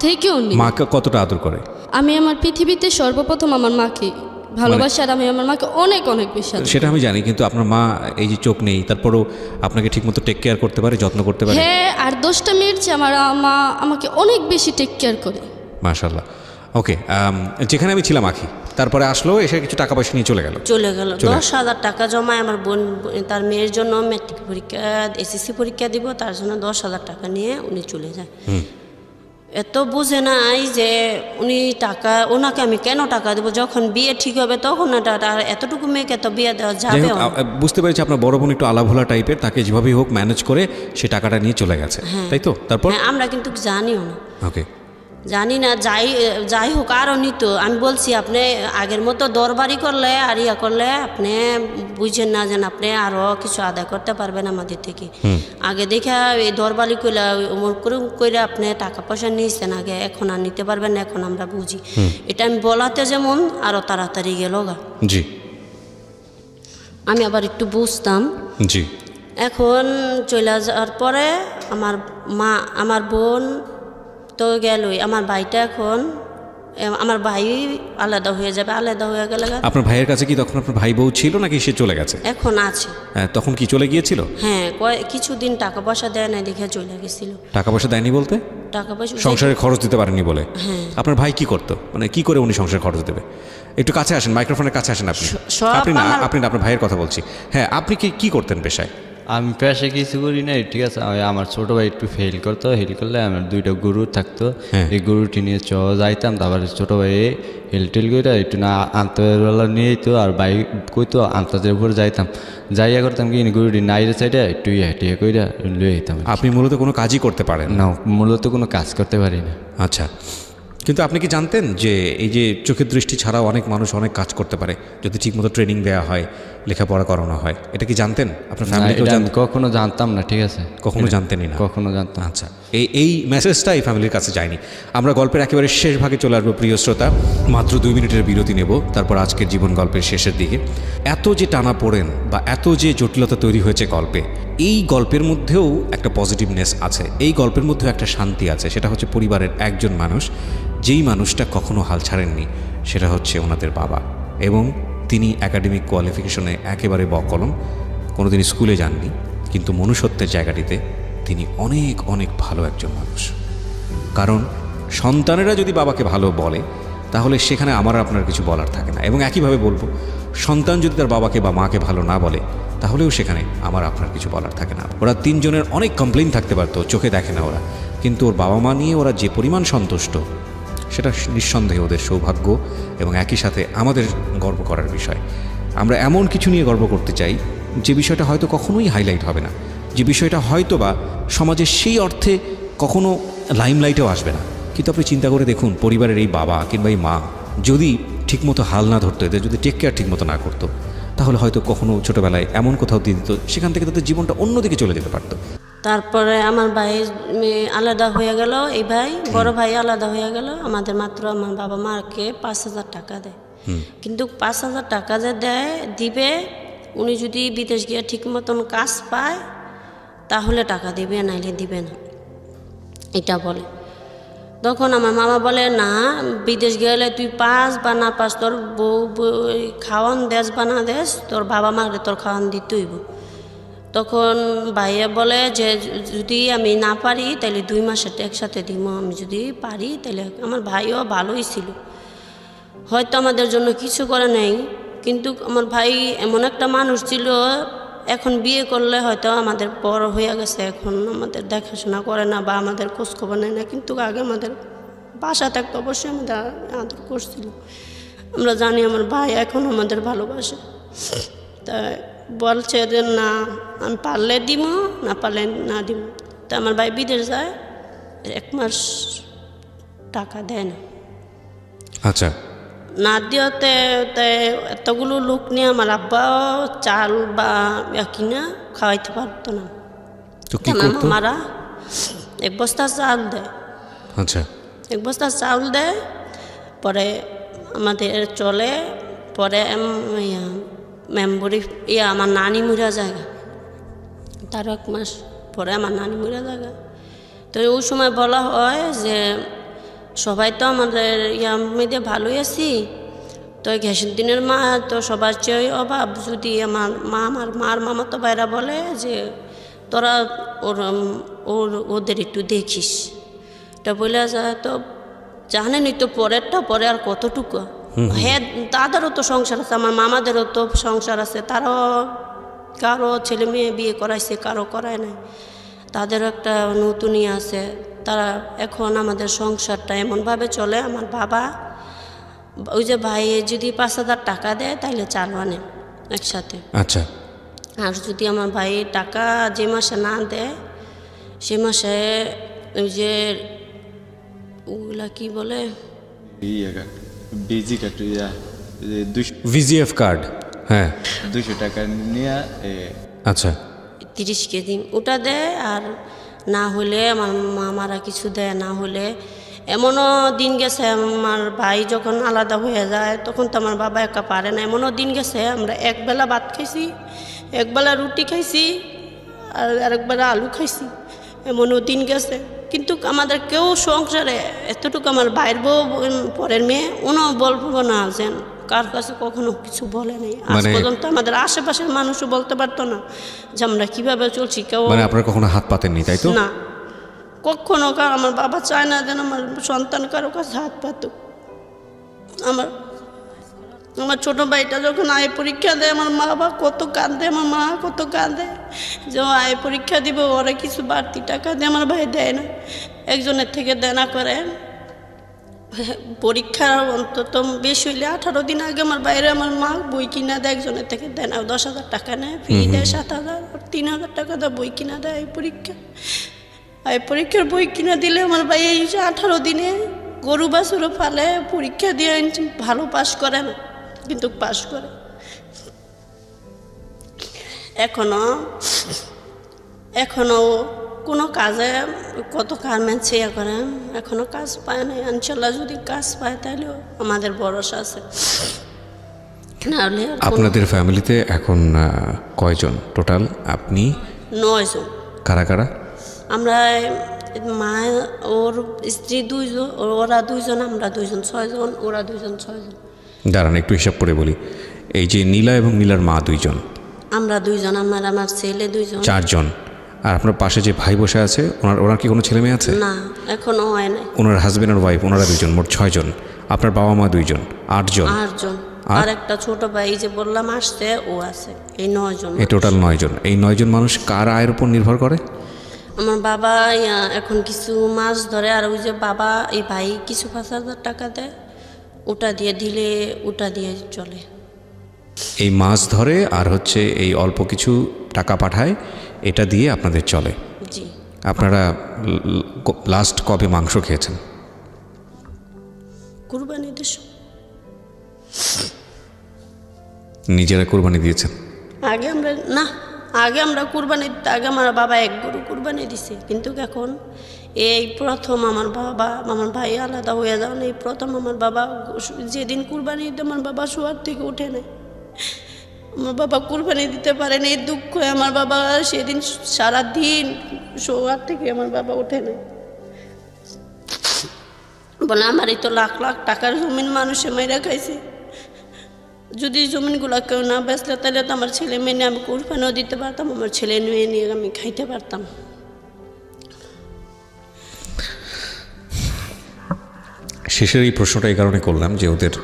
থেকেও নেই। মাকে কতটা আদর করে? আমি আমার পৃথিবীতে সর্বপ্রথম আমার মাকে ভালোবাসি, আর আমি আমার মাকে অনেক অনেক বেশি। সেটা আমি জানি, কিন্তু আপনার মা এই যে চোখ নেই, তারপরেও আপনাকে ঠিকমতো টেক কেয়ার করতে পারে, যত্ন করতে পারে? হ্যাঁ, আর 10টা মেয়ের চেয়ে আমার মা আমাকে অনেক বেশি টেক কেয়ার করে। মাশাআল্লাহ। ওকে, যেখানে আমি ছিলাম আখি, তারপরে আসলো, এসে কিছু টাকা পয়সা নিয়ে চলে গেল। 10,000 টাকা জমায় আমার বোন, তার মেয়ের জন্য ম্যাট্রিক পরীক্ষা, এসএসসি পরীক্ষা দিব, তার জন্য 10,000 টাকা নিয়ে উনি চলে যায়। এত বুঝে নাই যে উনি টাকা, ওনাকে আমি কেন টাকা দেবো, যখন বিয়ে ঠিক হবে তখন এতটুকু মেয়েকে তো বিয়ে দেওয়া যাবে। বুঝতে পেরেছি আপনার বড় বোন একটু আলাভোলা টাইপের, তাকে যেভাবেই হোক ম্যানেজ করে সে টাকাটা নিয়ে চলে গেছে, তাই তো? তারপর আমরা কিন্তু জানিও না। ওকে, জানি না, যাই হোক আরও নিত। আমি বলছি আপনি আগের মতো দরবারি করলে আর ইয়া করলে আপনি বুঝছেন না যে আপনি আরও কিছু আদায় করতে পারবেন আমাদের থেকে। আগে দেখে এই দরবারি করলে করে আপনি টাকা পয়সা নিয়েছেন আগে, এখন আর নিতে পারবেন না, এখন আমরা বুঝি। এটা আমি বলাতে যেমন আরও তাড়াতাড়ি গেল গা। জি, আমি আবার একটু বুঝতাম। জি, এখন চলে যাওয়ার পরে আমার বোন তো গেলই, আমার ভাইটা এখন, আমার ভাই আলাদা হয়ে যাবে, আলাদা হয়ে গেলে। আপনার ভাইয়ের কাছে কি তখন আপনার ভাই বউ ছিল নাকি সে চলে গেছে? এখন আছে। তখন কি চলে গিয়েছিল? হ্যাঁ, কিছুদিন টাকা পয়সা দেয় না দেখে চলে গেছিল। টাকা পয়সা দেয়নি বলতে? টাকা পয়সা সংসারে খরচ দিতে পারেনি বলে? হ্যাঁ। আপনার ভাই কি করতো, মানে কি করে উনি সংসারে খরচ দেবে? একটু কাছে আসেন, মাইক্রোফোনের কাছে আসেন। আপনি না, আপনার ভাইয়ের কথা বলছি। হ্যাঁ, আপনি কি করতেন পেশায়? আমি পেশা কিছু করি না, ঠিক আছে। আমার ছোটো ভাই একটু ফেল করতো, করলে আমার 2টা গরু থাকতো, এই গরুটি নিয়ে যাইতাম। তারপরে ছোটো ভাই হেলটেল করে একটু না আন্তবেলা নিয়ে যেত, আর বাইক কইতো আন্তদের উপরে যাইতাম, যাইয়া করতাম কি গরুটি নাইরের সাইডে একটু টিয়া করে লুয়ে যেতাম। আপনি মূলত কোনো কাজই করতে পারেন না? মূলত কোনো কাজ করতে পারি না। আচ্ছা, কিন্তু আপনি কি জানতেন যে এই যে চোখের দৃষ্টি ছাড়াও অনেক মানুষ অনেক কাজ করতে পারে যদি ঠিকমতো ট্রেনিং দেওয়া হয়, লেখাপড়া করানো হয়। এটা কি জানতেন? আপনার ফ্যামিলিকেও আমি কখনো জানতাম না, ঠিক আছে, কখনো জানতেনই না? কখনো জানতাম। আচ্ছা, এই মেসেজটা এই ফ্যামিলির কাছে যায়নি। আমরা গল্পের একেবারে শেষ ভাগে চলে আসবো প্রিয় শ্রোতা, মাত্র 2 মিনিটের বিরতি নেব, তারপর আজকের জীবন গল্পের শেষের দিকে। এত যে টানা পড়েন বা এত যে জটিলতা তৈরি হয়েছে গল্পে, এই গল্পের মধ্যেও একটা পজিটিভনেস আছে, এই গল্পের মধ্যেও একটা শান্তি আছে। সেটা হচ্ছে পরিবারের একজন মানুষ, যেই মানুষটা কখনো হাল ছাড়েননি, সেটা হচ্ছে ওনাদের বাবা। এবং তিনি একাডেমিক কোয়ালিফিকেশনে একেবারে বকলম, কোনোদিন স্কুলে যাননি, কিন্তু মনুষ্যত্বের জায়গাটিতে তিনি অনেক অনেক ভালো একজন মানুষ। কারণ সন্তানেরা যদি বাবাকে ভালো বলে তাহলে সেখানে আমার আপনার কিছু বলার থাকে না। এবং একইভাবে বলবো, সন্তান যদি তার বাবাকে বা মাকে ভালো না বলে তাহলেও সেখানে আমার আপনার কিছু বলার থাকে না। ওরা তিনজনের অনেক কমপ্লেইন থাকতে পারতো, চোখে দেখে না ওরা, কিন্তু ওর বাবা মা নিয়ে ওরা যে পরিমাণ সন্তুষ্ট, সেটা নিঃসন্দেহে ওদের সৌভাগ্য এবং একই সাথে আমাদের গর্ব করার বিষয়। আমরা এমন কিছু নিয়ে গর্ব করতে চাই যে বিষয়টা হয়তো কখনোই হাইলাইট হবে না, যে বিষয়টা হয়তো বা সমাজের সেই অর্থে কখনো লাইমলাইটেও আসবে না। কিন্তু আপনি চিন্তা করে দেখুন, পরিবারের এই বাবা কিংবা এই মা যদি ঠিকমতো হাল না ধরতো, এদের যদি টেক কেয়ার ঠিকমতো না করতো, তাহলে হয়তো কখনো ছোটোবেলায় এমন কোথাও দিয়ে দিত, সেখান থেকে তাদের জীবনটা অন্যদিকে চলে যেতে পারতো। তারপরে আমার ভাই আলাদা হয়ে গেল, এই ভাই বড় ভাই আলাদা হয়ে গেল। আমাদের মাত্র আমার বাবা মাকে 5,000 টাকা দেয়, কিন্তু 5,000 টাকা যে দেয় দিবে, উনি যদি বিদেশ গিয়ে ঠিক মতন কাজ পায় তাহলে টাকা দিবে, নাইলে দিবে না, এটা বলে। তখন আমার মামা বলে, না বিদেশ গেলে তুই পাস বা না পাস, তোর বউ খাওয়ান দেশ বা না দেশ, তোর বাবা মাকে তোর খাওয়ান দিতেইব। তখন ভাইয়া বলে যে যদি আমি না পারি তাহলে 2 মাসের একসাথে দিব, আমি যদি পারি তাহলে। আমার ভাইও ভালোই ছিল, হয়তো আমাদের জন্য কিছু করে নাই, কিন্তু আমার ভাই এমন একটা মানুষ ছিল, এখন বিয়ে করলে হয়তো আমাদের বড় হয়ে গেছে, এখন আমাদের দেখাশোনা করে না বা আমাদের খোঁজখবর নেয় না, কিন্তু আগে আমাদের বাসা থাকতে অবশ্যই আমাদের আদর করছিল। আমরা জানি আমার ভাই এখন আমাদের ভালোবাসে। তাই বলছে যে না, আমি পারলে দিব, না পারলে না দিব। তা আমার ভাই বিদেশ যায়, 1 মাস টাকা দেয় না। আচ্ছা, না দিওতে এতগুলো লোক নিয়ে আমার আব্বাও চাল বা কিনা খাওয়াইতে পারতো না। তো কি করতো? মারা 1 বস্তা চাল দেয়। আচ্ছা, 1 বস্তা চাউল দেয়, পরে আমাদের চলে। পরে মেম্বরি আমার নানি মুড়া জায়গা, তার 1 মাস পরে আমার নানি মুড়া জায়গা। তো ওই সময় বলা হয় যে সবাই তো আমাদের মেয়েদের ভালোই আছি, তো গ্যাসের দিনের মা তো সবার চেয়ে অভাব। যদি আমার মার মামা তো বাইরা বলে যে তোরা ওদের একটু দেখিস, এটা বলে যায়। তো জানেনই তো পরেরটা পরে আর কতটুকু। হ্যাঁ, তাদেরও তো সংসার আছে, আমার মামাদেরও তো সংসার আছে, তারাও কারো ছেলে মেয়ে বিয়ে করাইছে, কারো করায় নাই, তাদেরও একটা নতুনই আছে। তারা এখন আমাদের সংসারটা এমনভাবে চলে, আমার বাবা ওই যে ভাই যদি 5,000 টাকা দেয় তাহলে চাল আনে একসাথে। আচ্ছা, আর যদি আমার ভাই টাকা যে মাসে না দেয় সে মাসে ওই যে ওগুলা কি বলে, ভিজিএফ কার্ড, হ্যাঁ, 200 টাকা নিয়ে, আচ্ছা, 30 কেজি ওটা দেয়। আর না হলে আমার মামারা কিছু দেয়। না হলে এমনও দিন গেছে, আমার ভাই যখন আলাদা হয়ে যায় তখন তো আমার বাবা একা পারে না। এমনও দিন গেছে আমরা 1 বেলা ভাত খাইছি, 1 বেলা রুটি খাইছি, আর আরেক বেলা আলু খাইছি, এমনও দিন গেছে। কিন্তু আমাদের কেউ সংসারে এতটুকু, আমার ভাইয়ের বউ পরের মেয়ে, উনিও বলবো না যে কার কাছে কখনো কিছু বলে নেই। আজ পর্যন্ত আমাদের আশেপাশের মানুষও বলতে পারতো না যে আমরা কিভাবে চলছি। কেউ আপনারা কখনো হাত পাতেননি, তাই তো? না, কখনো। আমার বাবা চায় না যেন আমার সন্তান কারো কাছে হাত পাতুক। আমার ছোট ভাইটা যখন আয় পরীক্ষা দেয়, আমার মা বাবা কত কাঁদে, আমার মা কত কাঁদে যে আয় পরীক্ষা দিব, ওরা কিছু বাড়তি টাকা দিয়ে আমার ভাই দেয় না, একজনের থেকে দেনা করে। পরীক্ষা অন্তত বেশি হইলে 18 দিন আগে আমার বাইরে আমার মা বই কিনা দেয়, একজনের থেকে দেয় না, 10,000 টাকা নেয়, ফি দেয় 7,000, 3,000 টাকা দেয় বই কিনা দেয়। এই পরীক্ষার বই কিনা দিলে আমার ভাই এই 18 দিনে গরু বাছুরও ফালে, পরীক্ষা দিয়ে ভালো পাস করে না, কিন্তু পাস করে। এখনো কোনো কাজে কত গার্মেন্টস ইয়ে করে, এখনো কাজ পায় না। ইনশাল্লাহ যদি কাজ পায় তাহলে আমাদের ভরসা আছে। নাহলে আপনাদের ফ্যামিলিতে এখন কয়জন টোটাল? আপনি 9 জন। কারা কারা? আমরা মা, ওর স্ত্রী 2 জন, ওরা 2 জন, আমরা 2 জন, 6 জন, ওরা 2 জন, 6 জন। দাঁড়ান একটু হিসাব করে বলি। এই যে নীলা এবং নীলার মা 2 জন, আমরা 2 জন, আমার ছেলে 2 জন, 4 জন। আর আপনার পাশে যে ভাই বসে আছে ওনার কি কোনো ছেলে মেয়ে আছে? না, এখনো হয় নাই। ওনার হাজবেন্ড আর ওয়াইফ ওনারা 2 জন, মোট 6 জন। আপনার বাবা মা 2 জন, 8 জন। 8 জন। আর একটা ছোট ভাই যে বললাম আসছে, ও আছে। এই 9 জন। এই টোটাল 9 জন। এই 9 জন মানুষ কার আয়ের উপর নির্ভর করে? আমার বাবা এখন কিছু মাছ ধরে, আর ওই যে বাবা এই ভাই কিছু 5,000 টাকা দেয়, ওটা দিয়ে দিলে ওটা দিয়ে চলে। এই মাছ ধরে আর হচ্ছে এই অল্প কিছু টাকা পাঠায়, এটা দিয়ে আপনাদের চলে। জি। আপনারা লাস্ট কবে মাংস খেয়েছেন? কুরবানির সময়। নিজেরা কুরবানি দিয়েছেন? আগে আমরা কুরবানি দিতে আগে আমার বাবা 1 গরু কুরবানি দিছে, কিন্তু এখন এই প্রথম আমার ভাই আলাদা হয়ে যান, এই প্রথম আমার বাবা যেদিন কুরবানি দিতে আমার বাবা শোয়ার থেকে উঠে নেয়। আমার বাবা কুরবানি দিতে পারে না, এই দুঃখ আমার বাবা সেদিন সারাদিন শোয়ার থেকে আমার বাবা উঠে নেয়। বলে আমারই তো লাখ লাখ টাকার জমিন মানুষে মেরে খাইছে, যদি জমিনগুলো কেউ না বেচলে তাহলে তো আমার ছেলে মেয়ে নিয়ে আমি কুরবানিও দিতে পারতাম, আমার ছেলে মেয়ে নিয়ে আমি খাইতে পারতাম। শেষের এই প্রশ্নটা এই কারণে করলাম যে ওদের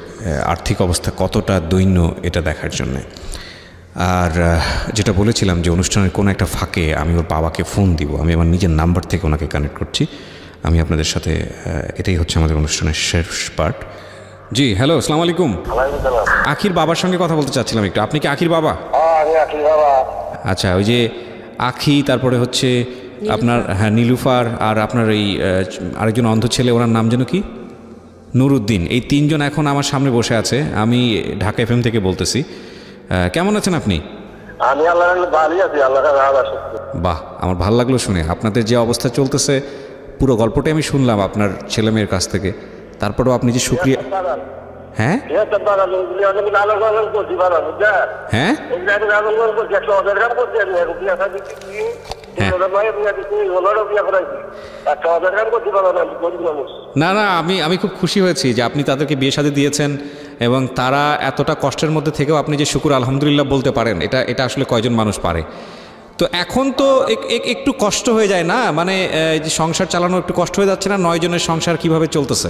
আর্থিক অবস্থা কতটা দৈন্য এটা দেখার জন্যে। আর যেটা বলেছিলাম যে অনুষ্ঠানের কোনো একটা ফাঁকে আমি ওর বাবাকে ফোন দিব, আমি আমার নিজের নাম্বার থেকে ওনাকে কানেক্ট করছি। আমি আপনাদের সাথে, এটাই হচ্ছে আমাদের অনুষ্ঠানের শেষ পার্ট। জি, হ্যালো, আসসালামু আলাইকুম। আখির বাবার সঙ্গে কথা বলতে চাচ্ছিলাম একটু। আপনি কি আখির বাবা? আচ্ছা, ওই যে আখি, তারপরে হচ্ছে আপনার নীলুফার, আর আপনার এই আরেকজন অন্ধ ছেলে, ওনার নাম যেন কি? নুরুদ্দিন। এই 3 জন এখন আমার সামনে বসে আছে। আমি ঢাকা FM থেকে বলতেছি। কেমন আছেন আপনি? আমি ভালো আছি, বাহ, আমার ভালো লাগলো শুনে। আপনাদের যে অবস্থা চলতেছে পুরো গল্পটাই আমি শুনলাম আপনার ছেলে মেয়ের কাছ থেকে। তারপরেও আপনি যে শুক্রিয়া। হ্যাঁ হ্যাঁ না, আমি খুব খুশি হয়েছি যে আপনি তাদেরকে বিয়ে শাদী দিয়েছেন এবং তারা এতটা কষ্টের মধ্যে থেকেও আপনি যে শুকুর আলহামদুলিল্লাহ বলতে পারেন, এটা আসলে কয়জন মানুষ পারে। তো এখন তো একটু কষ্ট হয়ে যায় না, মানে যে সংসার চালানো একটু কষ্ট হয়ে যাচ্ছে না? 9 জনের সংসার কিভাবে চলতেছে?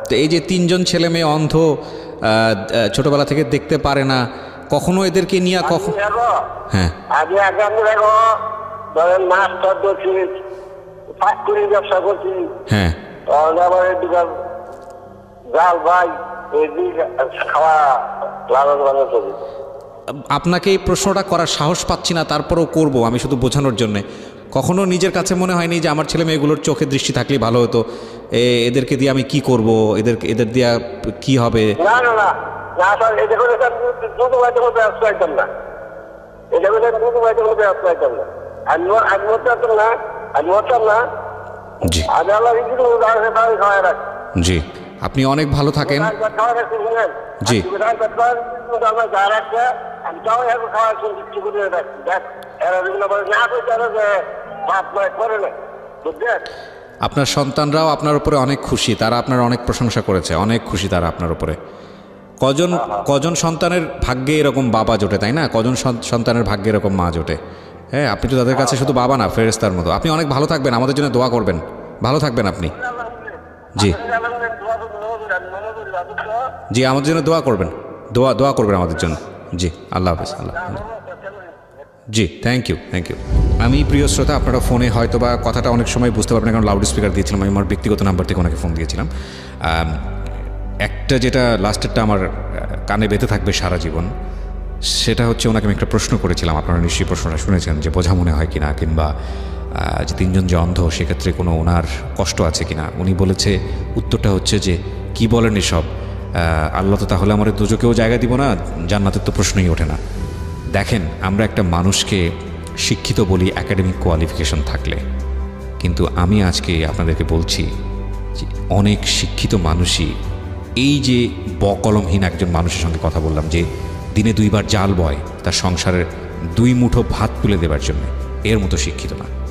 তো এই যে 3 জন ছেলে মেয়ে অন্ধ, ছোটবেলা থেকে দেখতে পারে না, কখনো এদেরকে নিয়ে কখন? হ্যাঁ, ব্যবসা করছি। হ্যাঁ, আপনাকে এই প্রশ্নটা করার সাহস পাচ্ছি না, তারপরেও করব আমি শুধু বোঝানোর জন্যে। কখনো নিজের কাছে মনে হয়নি যে আমার ছেলে মেয়েগুলোর চোখে দৃষ্টি থাকলেই ভালো হতো, এদেরকে দিয়ে আমি কি করব, এদের দিয়ে কি হবে? জি, আপনি অনেক ভালো থাকেন। জি, আপনার সন্তানরাও আপনার উপরে অনেক খুশি, তারা আপনার অনেক প্রশংসা করেছে, অনেক খুশি তারা আপনার উপরে। কজন সন্তানের ভাগ্যে এরকম বাবা জোটে, তাই না? কজন সন্তানের ভাগ্যে এরকম মা জোটে? হ্যাঁ, আপনি তো তাদের কাছে শুধু বাবা না, ফেরেশতার মতো। আপনি অনেক ভালো থাকবেন, আমাদের জন্য দোয়া করবেন। ভালো থাকবেন আপনি। জি জি, আমাদের জন্য দোয়া করবেন, দোয়া করবেন আমাদের জন্য। জি, আল্লাহ হাফেজ। আল্লাহ, জি, থ্যাংক ইউ। আমি প্রিয় শ্রোতা, আপনারা ফোনে হয়তো বা কথাটা অনেক সময় বুঝতে পারবেন না, কারণ লাউড স্পিকার দিয়েছিলাম। আমি আমার ব্যক্তিগত নাম্বার থেকে ওনাকে ফোন দিয়েছিলাম। একটা যেটা লাস্টেরটা আমার কানে বেঁধে থাকবে সারা জীবন, সেটা হচ্ছে ওনাকে আমি একটা প্রশ্ন করেছিলাম। আপনারা নিশ্চয়ই প্রশ্নটা শুনেছেন যে বোঝা মনে হয় কিনা, কিংবা যে 3 জন যে অন্ধ সেক্ষেত্রে কোনো ওনার কষ্ট আছে কিনা। উনি বলেছে, উত্তরটা হচ্ছে যে কি বলেন এসব, আল্লাহ তো তাহলে আমার দুজকেও জায়গা দিব না, জান্নাতের তো প্রশ্নই ওঠে না। দেখেন, আমরা একটা মানুষকে শিক্ষিত বলি একাডেমিক কোয়ালিফিকেশন থাকলে, কিন্তু আমি আজকে আপনাদেরকে বলছি যে অনেক শিক্ষিত মানুষই এই যে বকলমহীন একজন মানুষের সঙ্গে কথা বললাম, যে দিনে 2 বার জাল বয় তার সংসারের 2 মুঠো ভাত তুলে দেবার জন্য, এর মতো শিক্ষিত না।